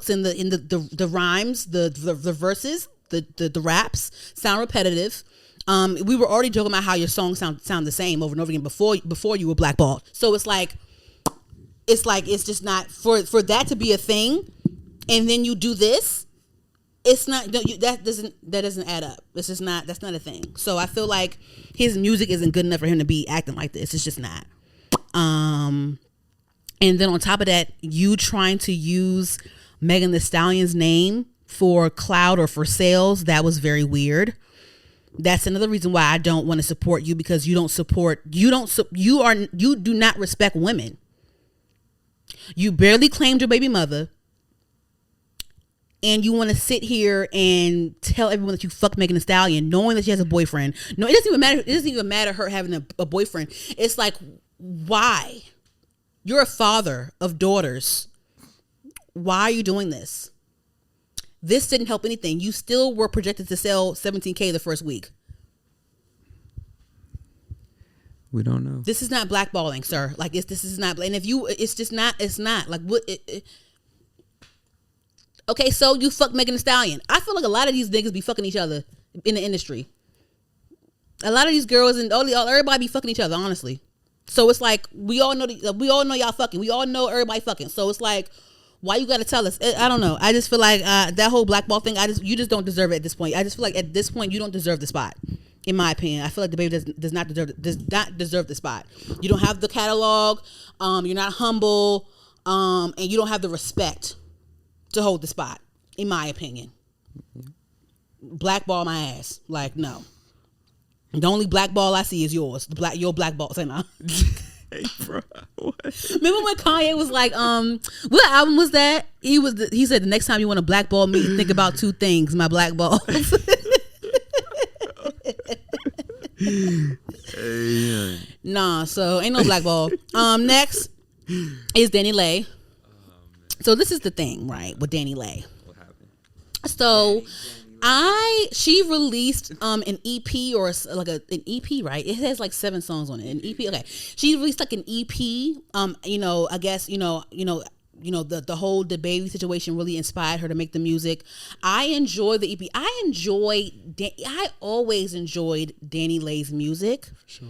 [SPEAKER 1] and the rhymes, the verses, the raps sound repetitive. We were already joking about how your songs sound the same over and over again before you were blackballed. So it's just not for that to be a thing, and then you do this. It's not, that doesn't add up. That's not a thing. So I feel like his music isn't good enough for him to be acting like this. It's just not. And then on top of that, you trying to use Megan Thee Stallion's name for clout or for sales, that was very weird. That's another reason why I don't want to support you, because you do not respect women. You barely claimed your baby mother. and you want to sit here and tell everyone that you fucked Megan Thee Stallion, knowing that she has a boyfriend. No, it doesn't even matter. It doesn't even matter her having a boyfriend. It's like, why? You're a father of daughters. Why are you doing this? This didn't help anything. You still were projected to sell 17K the first week.
[SPEAKER 2] We don't know.
[SPEAKER 1] This is not blackballing, sir. Like, this is not. And if you, it's just not. It's not like what. Okay, so you fuck Megan Thee Stallion. I feel like a lot of these niggas be fucking each other in the industry. A lot of these girls and everybody be fucking each other, honestly. So it's like we all know y'all fucking. We all know everybody fucking. So it's like, why you gotta tell us? I don't know. I just feel like that whole blackball thing. You just don't deserve it at this point. I just feel like at this point you don't deserve the spot. In my opinion, I feel like the baby does not deserve the spot. You don't have the catalog. You're not humble, and you don't have the respect to hold the spot. In my opinion, blackball my ass. Like, no. The only blackball I see is yours. Your blackball. Say no.
[SPEAKER 2] Hey, bro. What?
[SPEAKER 1] Remember when Kanye was like, what album was that? He said the next time you want to blackball me, think about two things. My blackballs.
[SPEAKER 2] Hey,
[SPEAKER 1] nah, so ain't no blackball. Next is Dani Lay. So this is the thing, right, with Dani Lay.
[SPEAKER 2] What happened?
[SPEAKER 1] So she released an EP or like an EP, right? It has like 7 songs on it. An EP, okay. She released like an EP. I guess the whole DaBaby situation really inspired her to make the music. I enjoy the EP. I always enjoyed Dani Lay's music.
[SPEAKER 2] For sure.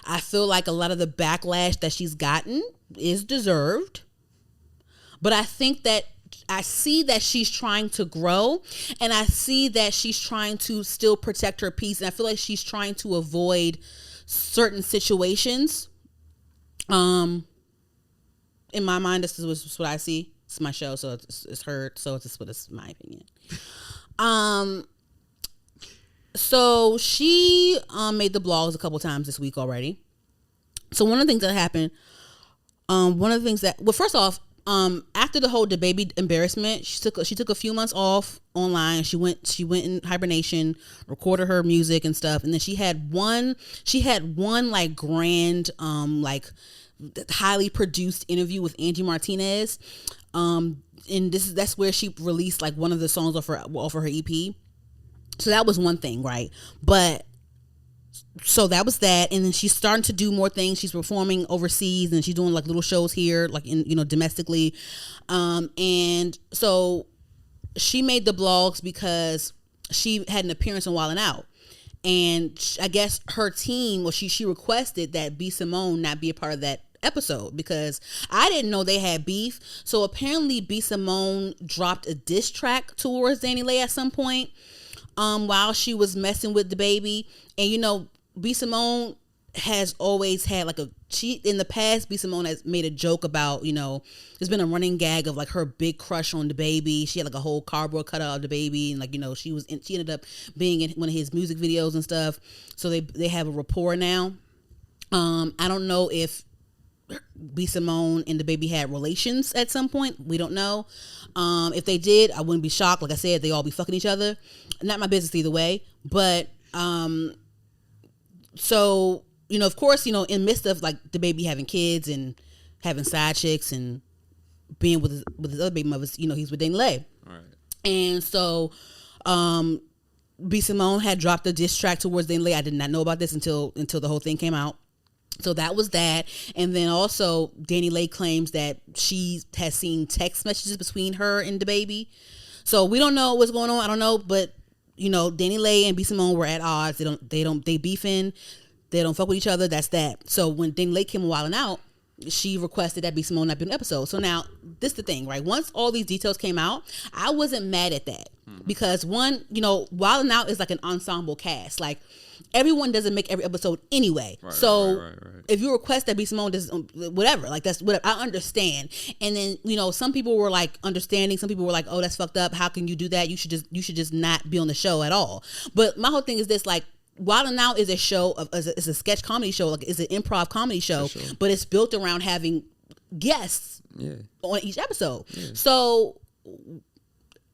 [SPEAKER 1] I feel like a lot of the backlash that she's gotten is deserved. But I think that I see that she's trying to grow, and I see that she's trying to still protect her peace, and I feel like she's trying to avoid certain situations. In my mind, this is what I see. It's my show, so it's heard. So it's my opinion. So she made the blogs a couple times this week already. So one of the things that happened, first off, after the whole DaBaby embarrassment, she took a few months off online. She went in hibernation, recorded her music and stuff, and then she had one like grand highly produced interview with Angie Martinez. And that's where she released like one of the songs off her EP. So that was one thing, right? But so that was that, and then she's starting to do more things. She's performing overseas, and she's doing like little shows here, like in domestically. And so she made the blogs because she had an appearance on Wild 'N Out, and I guess her team, she requested that B Simone not be a part of that episode because I didn't know they had beef. So apparently B Simone dropped a diss track towards Dani Lay at some point. While she was messing with DaBaby, and B Simone has always had like in the past, B Simone has made a joke about, there's been a running gag of like her big crush on DaBaby. She had like a whole cardboard cutout of DaBaby, and like, she ended up being in one of his music videos and stuff. So they have a rapport now. I don't know if B Simone and DaBaby had relations at some point. We don't know. If they did, I wouldn't be shocked. Like I said, they all be fucking each other. Not my business either way. But so of course, in midst of like DaBaby having kids and having side chicks and being with his other baby mothers, he's with Dani Lay.
[SPEAKER 2] All right.
[SPEAKER 1] And so B Simone had dropped a diss track towards Dani Lay. I did not know about this until the whole thing came out. So that was that. And then also Dani Lay claims that she has seen text messages between her and DaBaby. So we don't know what's going on. I don't know, but Dani Lay and B Simone were at odds. They beefing. They don't fuck with each other. That's that. So when Dani Lay came Wild 'N Out, she requested that B Simone not be on the episode. So now this is the thing, right? Once all these details came out, I wasn't mad at that because one, Wild 'N Out is like an ensemble cast. Like everyone doesn't make every episode anyway. Right, so if you request that B Simone does whatever, like that's whatever, I understand. And then some people were like understanding. Some people were like, oh, that's fucked up. How can you do that? You should just not be on the show at all. But my whole thing is this, like, Wild 'N Out is a show it's a sketch comedy show, like it's an improv comedy show, sure. But it's built around having guests on each episode. So,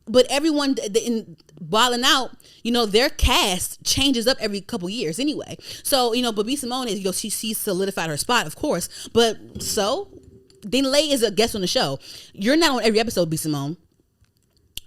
[SPEAKER 1] but everyone in Wildin' Out, you know, their cast changes up every couple years anyway. So, you know, but B. Simone is, you know, she solidified her spot, of course. But so, Dani Leigh is a guest on the show. You're not on every episode, B. Simone.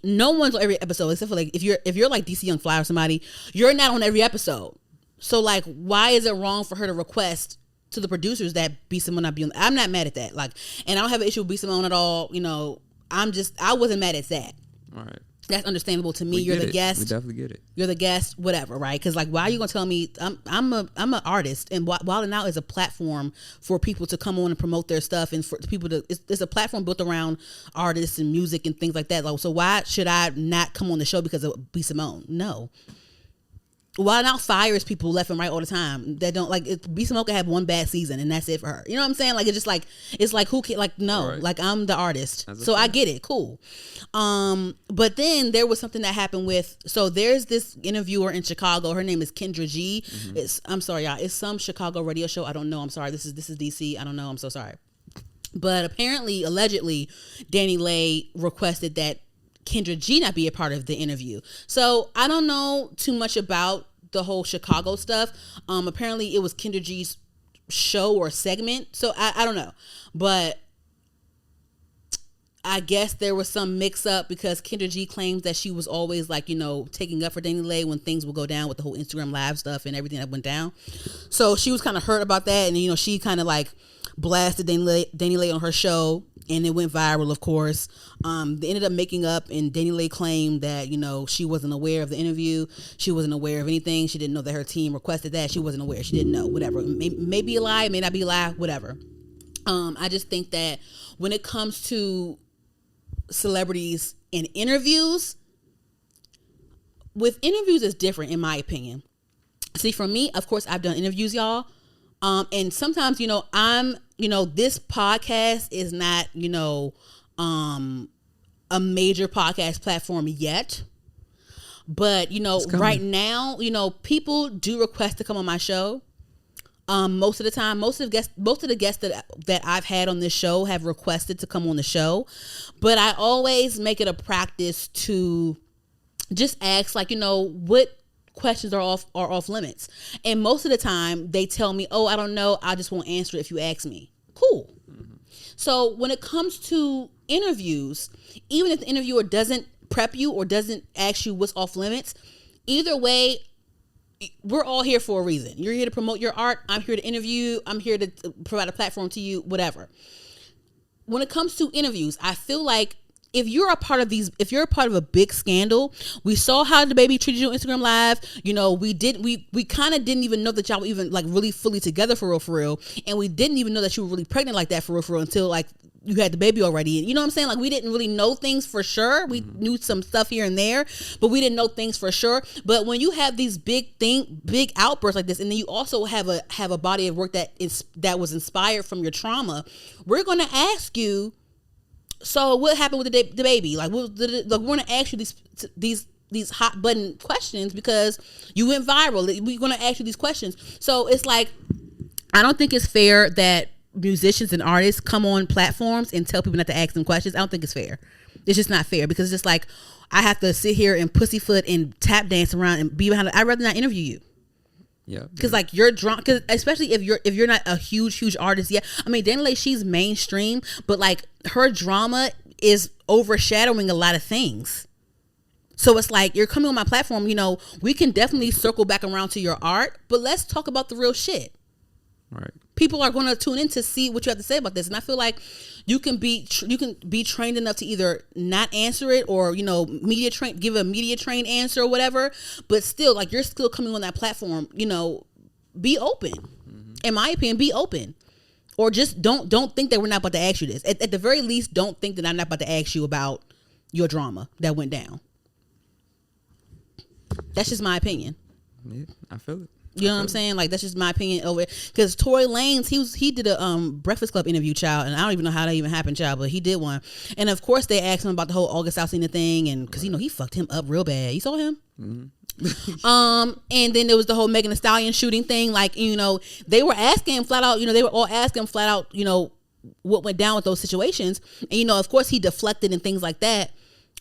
[SPEAKER 1] No one's on every episode except for like if you're like DC Young Fly or somebody, you're not on every episode. So like, why is it wrong for her to request to the producers that B. Simone not be on? I'm not mad at that. Like, and I don't have an issue with B. Simone at all. You know, I wasn't mad at that.
[SPEAKER 2] All right.
[SPEAKER 1] That's understandable to me. You're the guest.
[SPEAKER 2] We definitely get it.
[SPEAKER 1] You're the guest, whatever, right? Because like, why are you gonna tell me I'm an artist, and Wildin' Out is a platform for people to come on and promote their stuff, and for people to it's a platform built around artists and music and things like that. Like, so why should I not come on the show because of B. Simone? No. Wildin' Out fires people left and right all the time that don't like it. B. Simone can have one bad season and that's it for her. You know what I'm saying? Like, it's just like, it's like, who can, like, no, right. Like, I'm the artist. So I get it. Cool. But then there was something that happened so there's this interviewer in Chicago. Her name is Kendra G. I'm sorry, y'all. It's some Chicago radio show. I don't know. I'm sorry. This is DC. I don't know. I'm so sorry. But apparently, allegedly, Dani Leigh requested that Kendra G not be a part of the interview. So I don't know too much about the whole Chicago stuff. Apparently it was Kendra G's show or segment. So I don't know. But I guess there was some mix up because Kendra G claims that she was always like, you know, taking up for Dani Leigh when things would go down with the whole Instagram live stuff and everything that went down. So she was kind of hurt about that. And, you know, she kind of like blasted Dani Leigh on her show. And it went viral, of course. They ended up making up, and Dani Leigh claimed that, you know, she wasn't aware of the interview. She wasn't aware of anything. She didn't know that her team requested that. She wasn't aware. She didn't know. Whatever. May be a lie. May not be a lie. Whatever. I just think that when it comes to celebrities and interviews, with interviews is different, in my opinion. See, for me, of course, I've done interviews, y'all. And sometimes, you know, this podcast is not, you know, a major podcast platform yet. But, you know, right now, you know, people do request to come on my show. Most of the time, most of the guests that I've had on this show have requested to come on the show. But I always make it a practice to just ask, like, you know, what questions are off limits. And most of the time they tell me, oh, I don't know, I just won't answer it if you ask me. Cool. So when it comes to interviews, even if the interviewer doesn't prep you or doesn't ask you what's off limits, either way, we're all here for a reason. You're here to promote your art. I'm here to interview. I'm here to provide a platform to you, whatever. When it comes to interviews, I feel like if you're a part of a big scandal, we saw how the baby treated you on Instagram Live. You know, we kind of didn't even know that y'all were even like really fully together for real. And we didn't even know that you were really pregnant like that for real until like you had the baby already. You know what I'm saying? Like, we didn't really know things for sure. We knew some stuff here and there, but we didn't know things for sure. But when you have these big outbursts like this, and then you also have a body of work that was inspired from your trauma, we're going to ask you, so what happened with the baby? Like, we're going to ask you these hot button questions because you went viral. We're going to ask you these questions. So it's like, I don't think it's fair that musicians and artists come on platforms and tell people not to ask them questions. I don't think it's fair. It's just not fair because it's just like, I have to sit here and pussyfoot and tap dance around and be behind. I'd rather not interview you. Yeah, because like you're drunk. Because especially if you're not a huge artist yet. I mean, Dani Leigh, she's mainstream, but like her drama is overshadowing a lot of things. So it's like, you're coming on my platform. You know, we can definitely circle back around to your art, but let's talk about the real shit.
[SPEAKER 2] Right.
[SPEAKER 1] People are going to tune in to see what you have to say about this, and I feel like you can be trained enough to either not answer it or, you know, give a media trained answer or whatever. But still, like, you're still coming on that platform. You know, be open. Mm-hmm. In my opinion, be open, or just don't think that we're not about to ask you this. At the very least, don't think that I'm not about to ask you about your drama that went down. That's just my opinion.
[SPEAKER 2] Yeah, I feel it.
[SPEAKER 1] You know what I'm saying? Like, that's just my opinion over it. Because Tory Lanez, he did a Breakfast Club interview, child, and I don't even know how that even happened, child, but he did one. And of course, they asked him about the whole August Alsina thing, and because, you know, he fucked him up real bad. You saw him? Mm-hmm. And then there was the whole Megan Thee Stallion shooting thing. Like, you know, they were asking him flat out, you know, they were all asking him flat out, you know, what went down with those situations. And, you know, of course he deflected and things like that.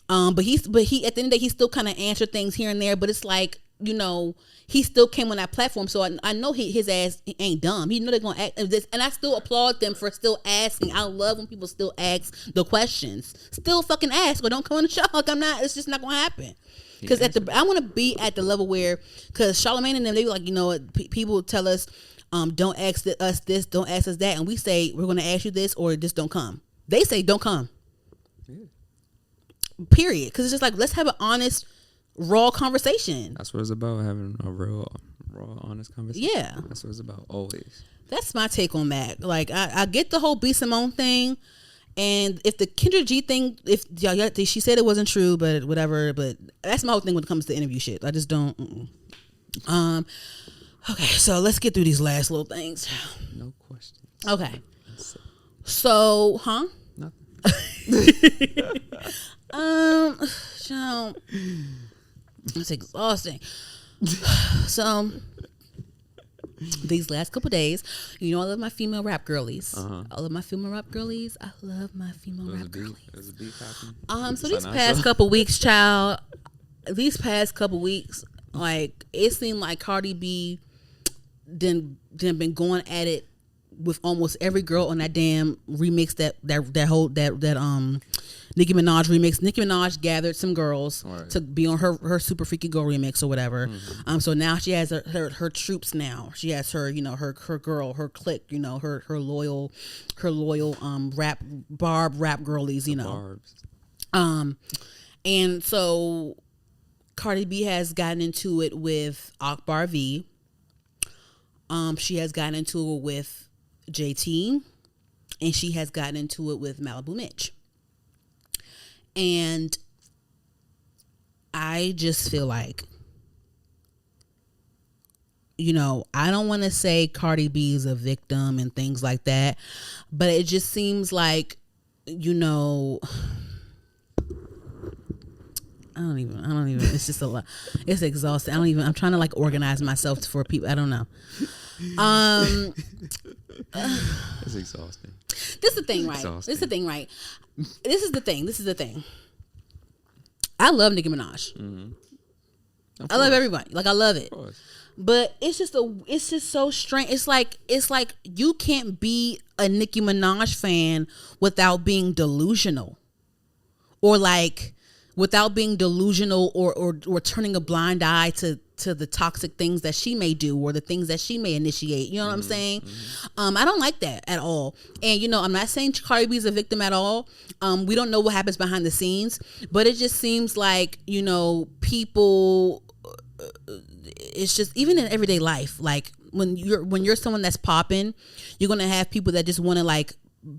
[SPEAKER 1] But he at the end of the day, he still kind of answered things here and there, but it's like, you know, he still came on that platform. So I know his ass ain't dumb. He know they're going to act this. And I still applaud them for still asking. I love when people still ask the questions. Still fucking ask, or don't come on the show. Like, it's just not going to happen. Because I want to be at the level where, because Charlamagne and them, they be like, you know, people tell us, don't ask us this, don't ask us that. And we say, we're going to ask you this, or just don't come. They say, don't come. Yeah. Period. Because it's just like, let's have an honest, raw conversation.
[SPEAKER 2] That's what it's about, having a raw, honest conversation. Yeah. That's what it's about, always.
[SPEAKER 1] That's my take on that. Like, I get the whole B. Simone thing. And if the Kendra G thing, she said it wasn't true, but whatever. But that's my whole thing when it comes to interview shit. I just don't. Okay, so let's get through these last little things.
[SPEAKER 2] No questions.
[SPEAKER 1] Okay. So, huh?
[SPEAKER 2] Nothing.
[SPEAKER 1] So, it's exhausting. So, these last couple days, you know, I love my female rap girlies. I love my female rap girlies. I love my female rap girlies.
[SPEAKER 2] There's a beef happening.
[SPEAKER 1] So these past couple weeks, child, like, it seemed like Cardi B been going at it with almost every girl on that damn remix that Nicki Minaj remix. Nicki Minaj gathered some girls to be on her Super Freaky Girl remix or whatever. So now she has her troops now. She has her, you know, her girl, her clique, you know, her loyal rap girlies, you know. Barbs. And so Cardi B has gotten into it with Akbar V. She has gotten into it with JT, and she has gotten into it with Malibu Mitch. And I just feel like, you know, I don't want to say Cardi B is a victim and things like that, but it just seems like, you know, I don't even, it's just a lot. It's exhausting. I'm trying to like organize myself for people. I don't know.
[SPEAKER 2] It's exhausting.
[SPEAKER 1] This is the thing, right? This is the thing. I love Nicki Minaj. I love everybody. Like, I love it. But it's just so strange. It's like you can't be a Nicki Minaj fan without being delusional, or like without being delusional, or turning a blind eye to the toxic things that she may do, or the things that she may initiate. You know what I'm saying? I don't like that at all. And, you know, I'm not saying Cardi B is a victim at all. We don't know what happens behind the scenes, but it just seems like, you know, people, it's just, even in everyday life, like when you're someone that's popping, you're going to have people that just want to like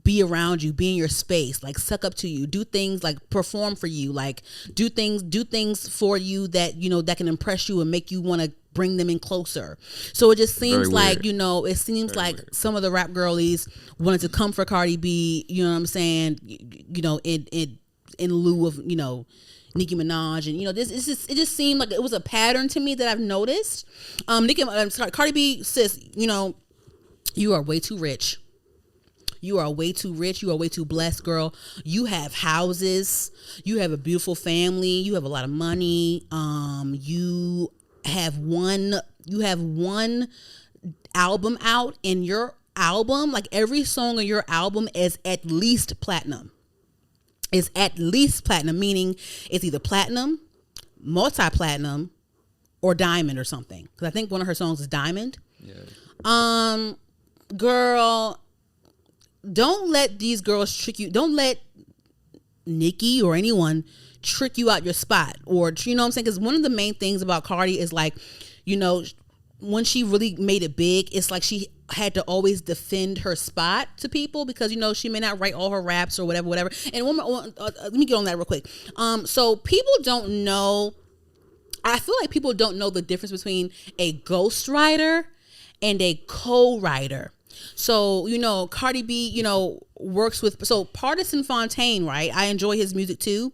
[SPEAKER 1] be around you, be in your space, like suck up to you, do things, like perform for you, like do things for you that, you know, that can impress you and make you want to bring them in closer. So it just seems like, you know, it seems very like weird. Some of the rap girlies wanted to come for Cardi B, you know what I'm saying, you know, in lieu of, you know, Nicki Minaj. And, you know, it just seemed like it was a pattern to me that I've noticed. Cardi B, sis, you know, you are way too rich. You are way too rich. You are way too blessed, girl. You have houses. You have a beautiful family. You have a lot of money. You have one album out, and your album, like every song on your album, is at least platinum. It's at least platinum, meaning it's either platinum, multi-platinum, or diamond or something. Because I think one of her songs is diamond. Yeah. Girl, don't let these girls trick you. Don't let Nicki or anyone trick you out your spot, or, you know what I'm saying? Because one of the main things about Cardi is, like, you know, when she really made it big, it's like she had to always defend her spot to people, because, you know, she may not write all her raps or whatever. And let me get on that real quick. So people don't know. I feel like people don't know the difference between a ghostwriter and a co-writer. So, you know, Cardi B, you know, works with, so Partisan Fontaine, right? I enjoy his music too.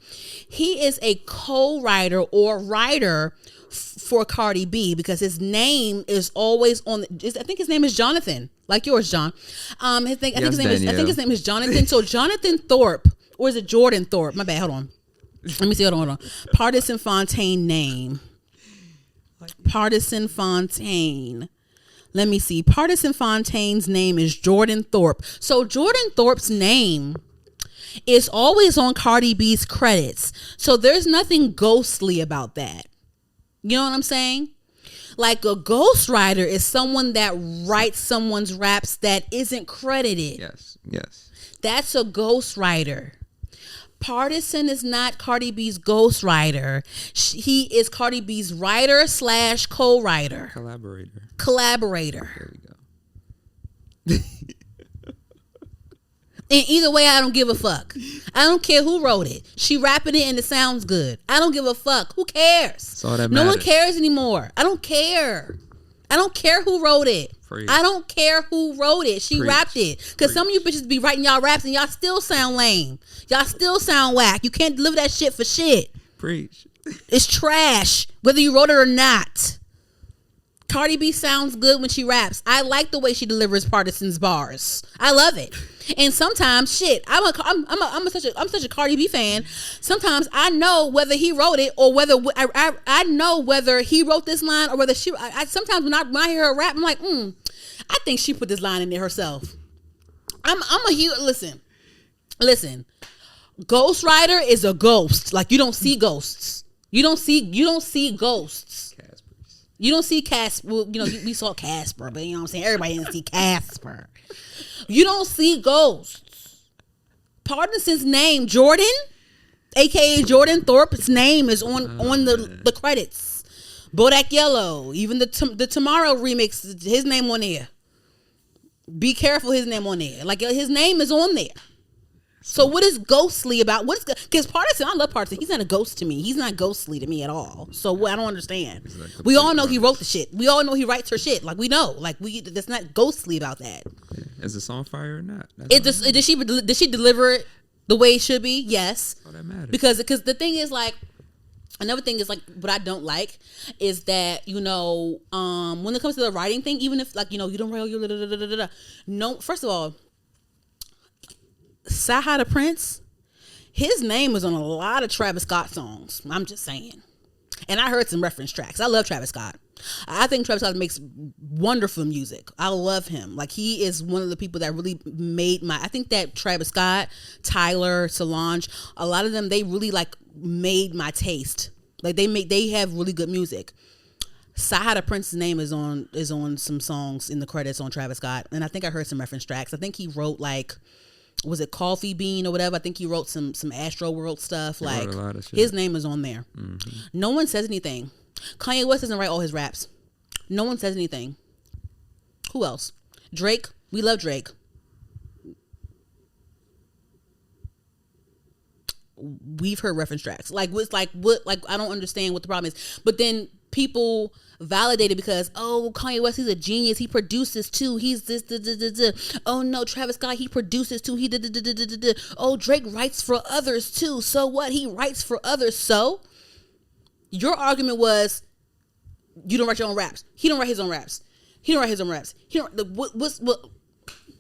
[SPEAKER 1] He is a co-writer or writer for Cardi B because his name is always on, I think his name is Jonathan, like yours, John. I think his name is Jonathan. So Jonathan Thorpe, or is it Jordan Thorpe? My bad, hold on. Let me see, hold on. Partisan Fontaine name. Partisan Fontaine. Let me see. Partisan Fontaine's name is Jordan Thorpe. So Jordan Thorpe's name is always on Cardi B's credits. So there's nothing ghostly about that. You know what I'm saying? Like a ghostwriter is someone that writes someone's raps that isn't credited.
[SPEAKER 2] Yes.
[SPEAKER 1] That's a ghostwriter. Partisan is not Cardi B's ghostwriter. He is Cardi B's writer / co-writer. Collaborator.
[SPEAKER 2] There we go.
[SPEAKER 1] And either way, I don't give a fuck. I don't care who wrote it. She rapping it and it sounds good. I don't give a fuck. Who cares?
[SPEAKER 2] That's all that
[SPEAKER 1] no
[SPEAKER 2] matters.
[SPEAKER 1] one cares anymore. I don't care. I don't care who wrote it.
[SPEAKER 2] Preach.
[SPEAKER 1] I don't care who wrote it. She
[SPEAKER 2] Preach.
[SPEAKER 1] rapped it. Because some of you bitches be writing y'all raps and y'all still sound lame. Y'all still sound whack. You can't deliver that shit for shit.
[SPEAKER 2] Preach.
[SPEAKER 1] It's trash, whether you wrote it or not. Cardi B sounds good when she raps. I like the way she delivers Partisan's bars. I love it. And sometimes, shit, I'm such a Cardi B fan. Sometimes I know whether he wrote it or whether I know whether he wrote this line or whether she. Sometimes when I hear her rap, I'm like, I think she put this line in there herself. I'm a huge listen. Ghostwriter is a ghost. Like you don't see ghosts. You don't see ghosts. You don't see Casper. Well, you know, we saw Casper, but you know what I'm saying? Everybody didn't see Casper. You don't see ghosts. Partisan's name, Jordan, a.k.a. Jordan Thorpe's name is on the credits. Bodak Yellow, even the Tomorrow remix, his name on there. Be careful, his name on there. Like his name is on there. So what is ghostly about? Because Partisan, I love Partisan. He's not a ghost to me. He's not ghostly to me at all. So I don't understand. Like we all know he wrote the shit. We all know he writes her shit. Like we know. Like that's not ghostly about that.
[SPEAKER 2] Yeah. Is the song fire or not?
[SPEAKER 1] Did she deliver it the way it should be? Yes.
[SPEAKER 2] Oh, that matters.
[SPEAKER 1] Because the thing is like, another thing is like what I don't like is that, you know, when it comes to the writing thing, even if like, you know, you don't write your no, first of all, Saha the Prince, his name is on a lot of Travis Scott songs. I'm just saying. And I heard some reference tracks. I love Travis Scott. I think Travis Scott makes wonderful music. I love him. Like he is one of the people that really made I think that Travis Scott, Tyler, Solange, a lot of them, they really like made my taste. Like they have really good music. Saha the Prince's name is on some songs in the credits on Travis Scott. And I think I heard some reference tracks. I think he wrote like, was it Coffee Bean or whatever? I think he wrote some Astro World stuff. Like his name is on there. Mm-hmm. No one says anything. Kanye West doesn't write all his raps. No one says anything. Who else? Drake. We love Drake. We've heard reference tracks. Like what's like what? Like I don't understand what the problem is. But then people validated because Kanye West, he's a genius, he produces too, he's this. Oh no, Travis Scott, he produces too, he oh, Drake writes for others too, so what? He writes for others. So your argument was you don't write your own raps. He don't write his own raps. He don't write his own raps. He don't. What?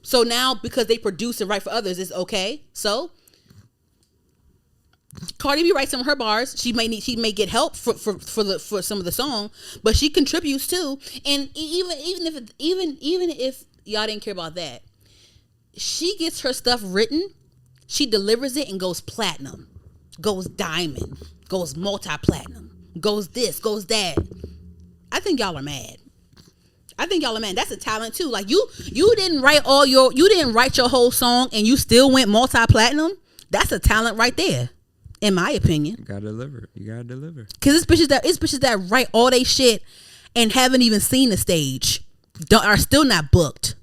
[SPEAKER 1] So now because they produce and write for others, it's okay. So Cardi B writes some of her bars. She may get help for some of the song, but she contributes too. And even if y'all didn't care about that, she gets her stuff written, she delivers it and goes platinum, goes diamond, goes multi-platinum, goes this, goes that. I think y'all are mad. That's a talent too. Like you didn't write your whole song and you still went multi-platinum. That's a talent right there. In my opinion,
[SPEAKER 2] you gotta deliver.
[SPEAKER 1] Cause it's bitches that write all they shit and haven't even seen the stage, are still not booked,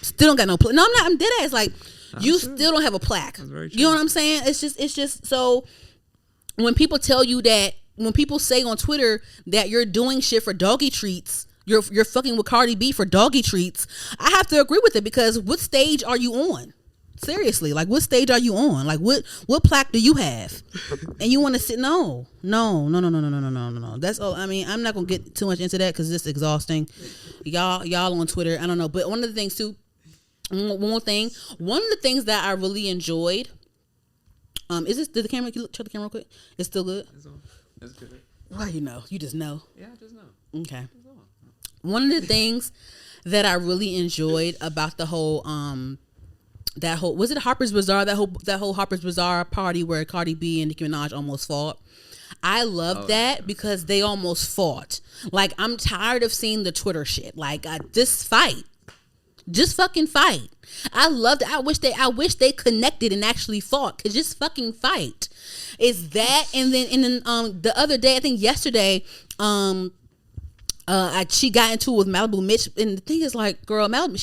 [SPEAKER 1] still don't got no. No, I'm not. I'm dead ass. Like you still don't have a plaque. You know what I'm saying? It's just so when people tell you that, when people say on Twitter that you're doing shit for doggy treats, you're fucking with Cardi B for doggy treats, I have to agree with it, because what stage are you on? Seriously, like, what stage are you on? Like, what plaque do you have? And you want to sit? No. That's all. I mean, I'm not gonna get too much into that because it's exhausting. Y'all on Twitter, I don't know. But one of the things too, one of the things that I really enjoyed, is this? Did the camera? Can you check the camera real quick? It's still good.
[SPEAKER 2] It's good.
[SPEAKER 1] Well, you just know.
[SPEAKER 2] Yeah, I just know.
[SPEAKER 1] Okay. One of the things that I really enjoyed about the whole that whole, was it Harper's Bazaar, that whole Harper's Bazaar party where Cardi B and Nicki Minaj almost fought. I loved that because they almost fought. Like, I'm tired of seeing the Twitter shit. Like, just fight. Just fucking fight. I loved it. I wish they connected and actually fought. Cause just fucking fight. It's that, and then the other day, I think yesterday, she got into it with Malibu Mitch, and the thing is, like, girl, Malibu,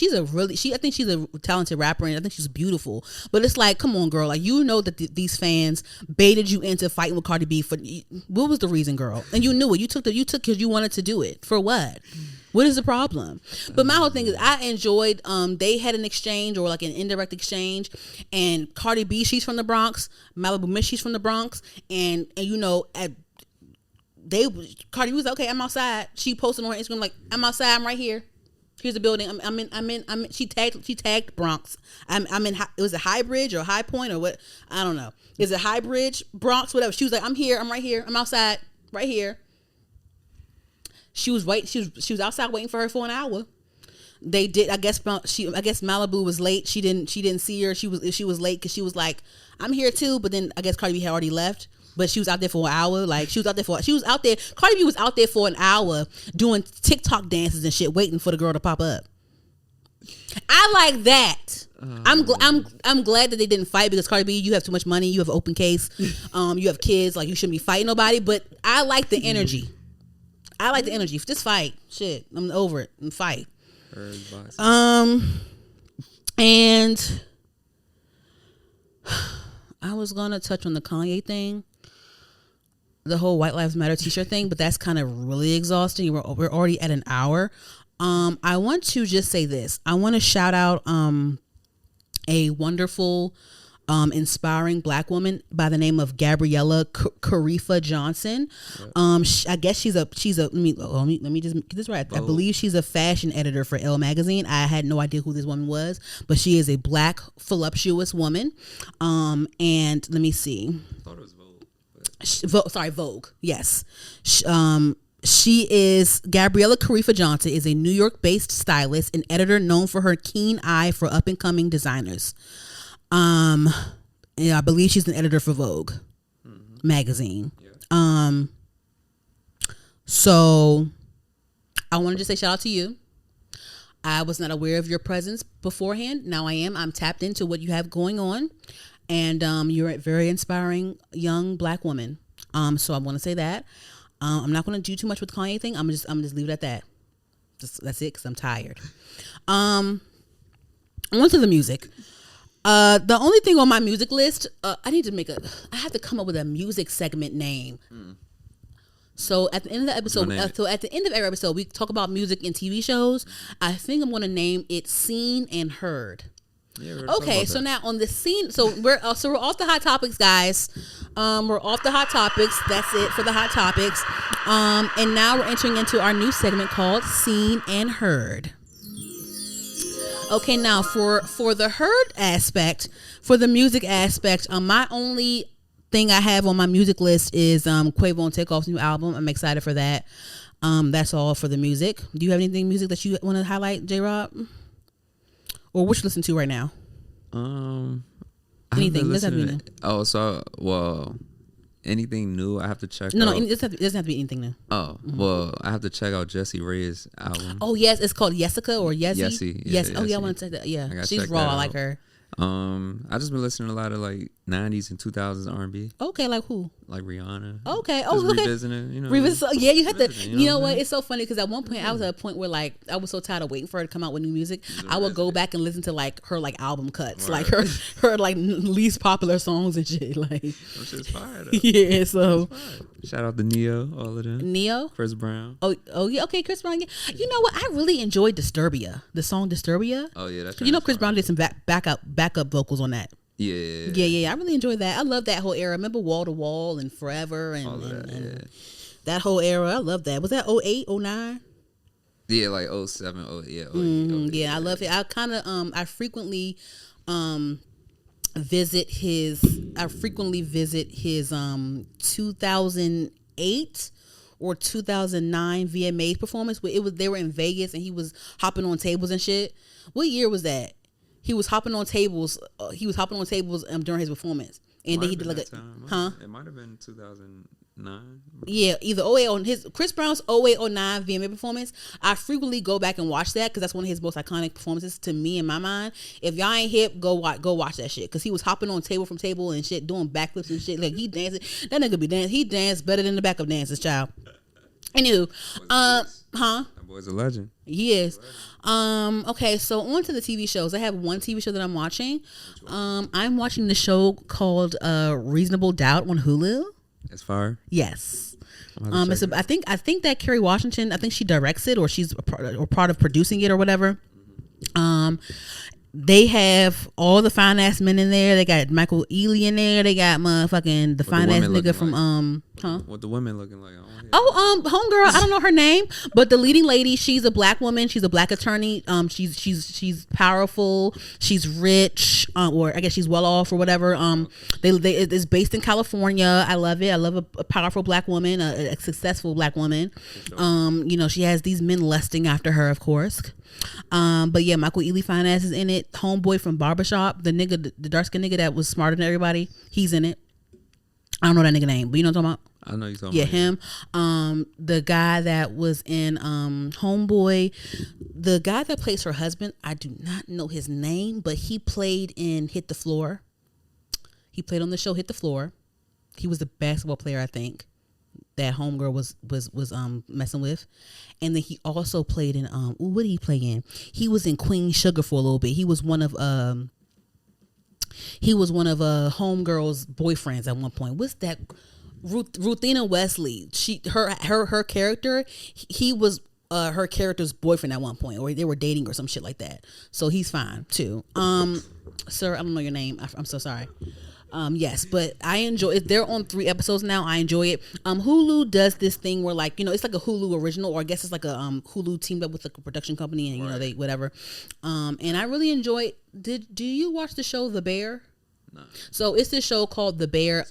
[SPEAKER 1] I think she's a talented rapper, and I think she's beautiful. But it's like, come on, girl, like, you know that these fans baited you into fighting with Cardi B for what was the reason, girl? And you knew it. You took because you wanted to do it. For what? What is the problem? But my whole thing is, I enjoyed. They had an exchange, or like an indirect exchange, and Cardi B, she's from the Bronx. Malibu Mitch, she's from the Bronx, and you know at. Cardi was like, okay, I'm outside. She posted on her Instagram like, I'm outside. I'm right here. Here's the building. I'm in. She tagged Bronx. I'm in. It was a High Bridge or High Point or what? I don't know. Is it High Bridge, Bronx, whatever? She was like, I'm here. I'm right here. I'm outside. Right here. She was outside waiting for her for an hour. They did. I guess Malibu was late. She didn't see her. She was late because she was like, I'm here too. But then I guess Cardi B had already left. But she was out there for an hour. Like, Cardi B was out there for an hour doing TikTok dances and shit, waiting for the girl to pop up. I like that. I'm glad that they didn't fight, because Cardi B, you have too much money. You have an open case. You have kids. Like, you shouldn't be fighting nobody. But I like the energy. Just fight. Shit. I'm over it. And fight. And I was gonna touch on the Kanye thing, the whole White Lives Matter t-shirt thing, but that's kind of really exhausting. We're already at an hour. I want to just say this. I want to shout out a wonderful, inspiring Black woman by the name of Gabriella Karifa Johnson. I guess she's a let me just get this right. I believe she's a fashion editor for Elle magazine. I had no idea who this woman was, but she is a Black voluptuous woman. And let me see.
[SPEAKER 2] I thought it was Vogue.
[SPEAKER 1] Vogue. Yes. She is Gabriella Karifa Johnson is a New York-based stylist and editor known for her keen eye for up-and-coming designers. I believe she's an editor for Vogue magazine. Yeah. So I wanted to say shout out to you. I was not aware of your presence beforehand. Now I am. I'm tapped into what you have going on. And you're a very inspiring young Black woman. So I want to say that. I'm not going to do too much with the Kanye thing. I'm just leave it at that. That's it, because I'm tired. On to the music. The only thing on my music list, I have to come up with a music segment name. So at the end of the episode, every episode, we talk about music and TV shows. I think I'm going to name it Seen and Heard. Yeah, okay, so now on the scene, we're off the hot topics, guys. We're off the hot topics. That's it for the hot topics. And now we're entering into our new segment called Seen and Heard. Okay, now for the heard aspect, for the music aspect, my only thing I have on my music list is Quavo and Takeoff's new album. I'm excited for that. That's all for the music. Do you have anything music that you want to highlight, J-Rob? Or what you listen to right now? Anything.
[SPEAKER 2] Anything new I have to check out?
[SPEAKER 1] No, it doesn't have to be anything new.
[SPEAKER 2] Oh, well, I have to check out Jessie Reyes' album.
[SPEAKER 1] Oh, yes. It's called Jessica or Yesi?
[SPEAKER 2] Yessie.
[SPEAKER 1] Yes. Oh, yeah, I want to check that. Yeah. She's raw. I like her.
[SPEAKER 2] I just been listening to a lot of like 90s and 2000s R&B.
[SPEAKER 1] Okay, like who?
[SPEAKER 2] Like Rihanna.
[SPEAKER 1] Okay.
[SPEAKER 2] Just
[SPEAKER 1] okay.
[SPEAKER 2] revisiting, you know.
[SPEAKER 1] Yeah, you had to. You know what?
[SPEAKER 2] I mean?
[SPEAKER 1] It's so funny because at one point I was at a point where like I was so tired of waiting for her to come out with new music. I would go back and listen to like her like album cuts,
[SPEAKER 2] right.
[SPEAKER 1] like her like least popular songs and shit. Like,
[SPEAKER 2] that shit's fire though.
[SPEAKER 1] Yeah. So
[SPEAKER 2] shout out to Neo, all of them.
[SPEAKER 1] Neo,
[SPEAKER 2] Chris Brown.
[SPEAKER 1] Oh yeah. Okay, Chris Brown. Yeah. You know what? I really enjoyed Disturbia, the song Disturbia.
[SPEAKER 2] Oh yeah, that's.
[SPEAKER 1] You know, Chris Brown did some backup vocals on that.
[SPEAKER 2] Yeah.
[SPEAKER 1] I really enjoyed that. I love that whole era. Remember Wall to Wall and Forever and that whole era. I love that. Was that 08, 09?
[SPEAKER 2] Yeah, like 07, 08, yeah. 08,
[SPEAKER 1] yeah, I love it. I kind of I frequently visit his 2008 or 2009 VMAs performance where they were in Vegas and he was hopping on tables and shit. What year was that? He was hopping on tables. During his performance, and then he did like
[SPEAKER 2] It might have been 2009.
[SPEAKER 1] Yeah, either 08 on his Chris Brown's 08 or 09 VMA performance. I frequently go back and watch that because that's one of his most iconic performances to me in my mind. If y'all ain't hip, go watch that shit because he was hopping on table from table and shit, doing backflips and shit. Like he dancing. That nigga be dancing. He danced better than the backup dancers, child. Anywho,
[SPEAKER 2] That boy's a legend.
[SPEAKER 1] He is. Okay, so on to the TV shows. I have one TV show that I'm watching. I'm watching the show called Reasonable Doubt on Hulu.
[SPEAKER 2] It's fire.
[SPEAKER 1] Yes. I think that Kerry Washington, I think she directs it or she's part of producing it or whatever. They have all the fine ass men in there. They got Michael Ealy in there. They got motherfucking the fine ass nigga from
[SPEAKER 2] What the women looking like?
[SPEAKER 1] Homegirl, I don't know her name, but the leading lady, she's a black woman. She's a black attorney. She's powerful. She's rich, or I guess she's well off or whatever. It's based in California. I love it. I love a powerful black woman, a successful black woman. She has these men lusting after her, of course. But yeah, Michael Ealy fine ass is in it. Homeboy from Barbershop, the nigga, the dark skinned nigga that was smarter than everybody, he's in it. I don't know that nigga name, but you know what I'm talking about?
[SPEAKER 2] I know you're talking about.
[SPEAKER 1] Him. The guy that was in Homeboy, the guy that plays her husband, I do not know his name, but he played in Hit the Floor. He played on the show Hit the Floor. He was the basketball player, I think, that homegirl was messing with. And then he also played in what did he play in? He was in Queen Sugar for a little bit. He was one of homegirl's boyfriends at one point. What's that? Ruthina Wesley. Her character, he was her character's boyfriend at one point, or they were dating or some shit like that. So he's fine too. Sir, I don't know your name. I'm so sorry. Yes, but I enjoy it. They're on 3 episodes now. I enjoy it. Hulu does this thing where it's like a Hulu original, or I guess it's like a Hulu teamed up with like a production company, and they whatever. And I really enjoy it. Do you watch the show The Bear? No. So it's this show called The Bear.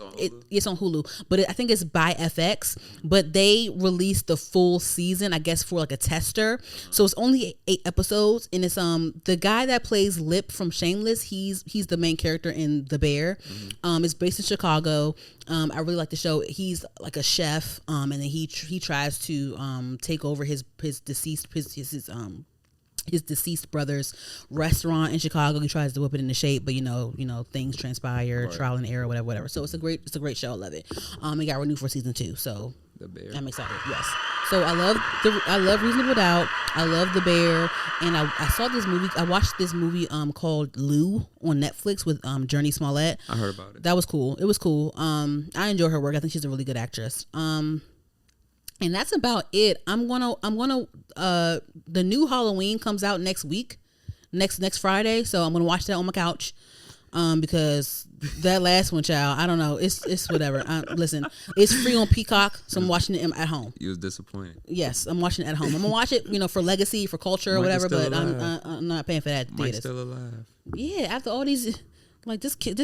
[SPEAKER 1] It's on Hulu, but I think it's by FX. But they released the full season, I guess, for like a tester. So it's only 8 episodes, and it's the guy that plays Lip from Shameless. He's the main character in The Bear. It's based in Chicago. I really like the show. He's like a chef, and then he tries to take over his deceased brother's restaurant in Chicago. He tries to whip it into shape, but things transpire, trial and error, whatever. So it's a great show. I love it. It got renewed for season 2, so
[SPEAKER 2] The Bear.
[SPEAKER 1] I'm excited. Yes. So I love Reasonable Doubt. I love The Bear, and I saw this movie. I watched this movie called Lou on Netflix with Journey Smollett.
[SPEAKER 2] I heard about it.
[SPEAKER 1] That was cool. It was cool. I enjoy her work. I think she's a really good actress. And that's about it. I'm gonna the new Halloween comes out next week, next Friday. So I'm gonna watch that on my couch, because that last one, child, I don't know. It's whatever. Listen, it's free on Peacock, so I'm watching it at home.
[SPEAKER 2] You was disappointed.
[SPEAKER 1] Yes, I'm watching it at home. I'm gonna watch it, for legacy, for culture, or whatever. But I'm not paying for that.
[SPEAKER 2] Mike's still alive.
[SPEAKER 1] Yeah, after all these, like this kid,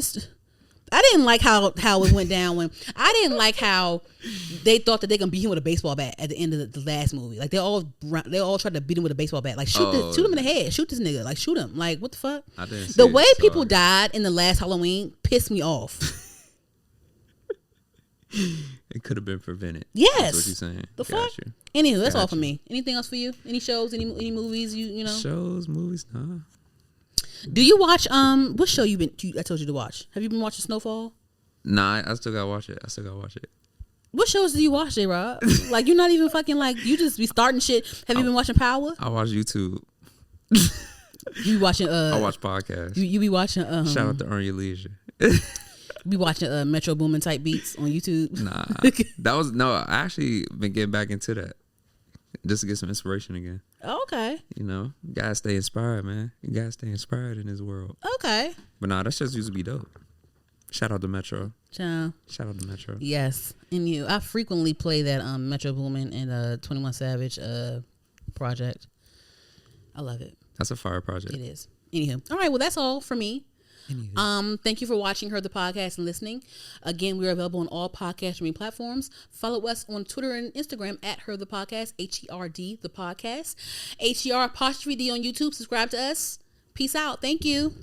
[SPEAKER 1] I didn't like how it went down when I didn't like how they thought that they gonna beat him with a baseball bat at the end of the last movie. Like they all tried to beat him with a baseball bat. Like shoot him in the head. Shoot this nigga. Like shoot him. Like what the fuck?
[SPEAKER 2] I didn't see
[SPEAKER 1] the way people died in the last Halloween pissed me off.
[SPEAKER 2] It could have been prevented.
[SPEAKER 1] Yes.
[SPEAKER 2] That's what you're saying.
[SPEAKER 1] The fuck? Anywho, that's all for me. Anything else for you? Any shows? Any movies? You know?
[SPEAKER 2] Shows, movies, nah.
[SPEAKER 1] Do you watch what show I told you to watch? Have you been watching Snowfall?
[SPEAKER 2] Nah, I still gotta watch it.
[SPEAKER 1] What shows do you watch, J-Rob? Like, you're not even fucking, like, you just be starting shit. Have you been watching Power?
[SPEAKER 2] I watch YouTube.
[SPEAKER 1] You watching
[SPEAKER 2] I watch podcasts.
[SPEAKER 1] You be watching
[SPEAKER 2] shout out to Earn Your Leisure.
[SPEAKER 1] Be watching Metro Boomin type beats on YouTube.
[SPEAKER 2] Nah. I actually been getting back into that. Just to get some inspiration again.
[SPEAKER 1] Okay.
[SPEAKER 2] You know, you gotta stay inspired, man. You gotta stay inspired in this world.
[SPEAKER 1] Okay.
[SPEAKER 2] But nah, that just used to be dope. Shout out to Metro.
[SPEAKER 1] Ciao.
[SPEAKER 2] Shout out to Metro.
[SPEAKER 1] Yes. And I frequently play that Metro Boomin and 21 Savage project. I love it.
[SPEAKER 2] That's a fire project.
[SPEAKER 1] It is. Anywho. All right, well, that's all for me. Thank you for watching Her the Podcast and listening. Again, we're available on all podcast streaming platforms. Follow us on Twitter and Instagram at Her the Podcast, HERD the podcast, HER''D on YouTube. Subscribe to us. Peace out. Thank you.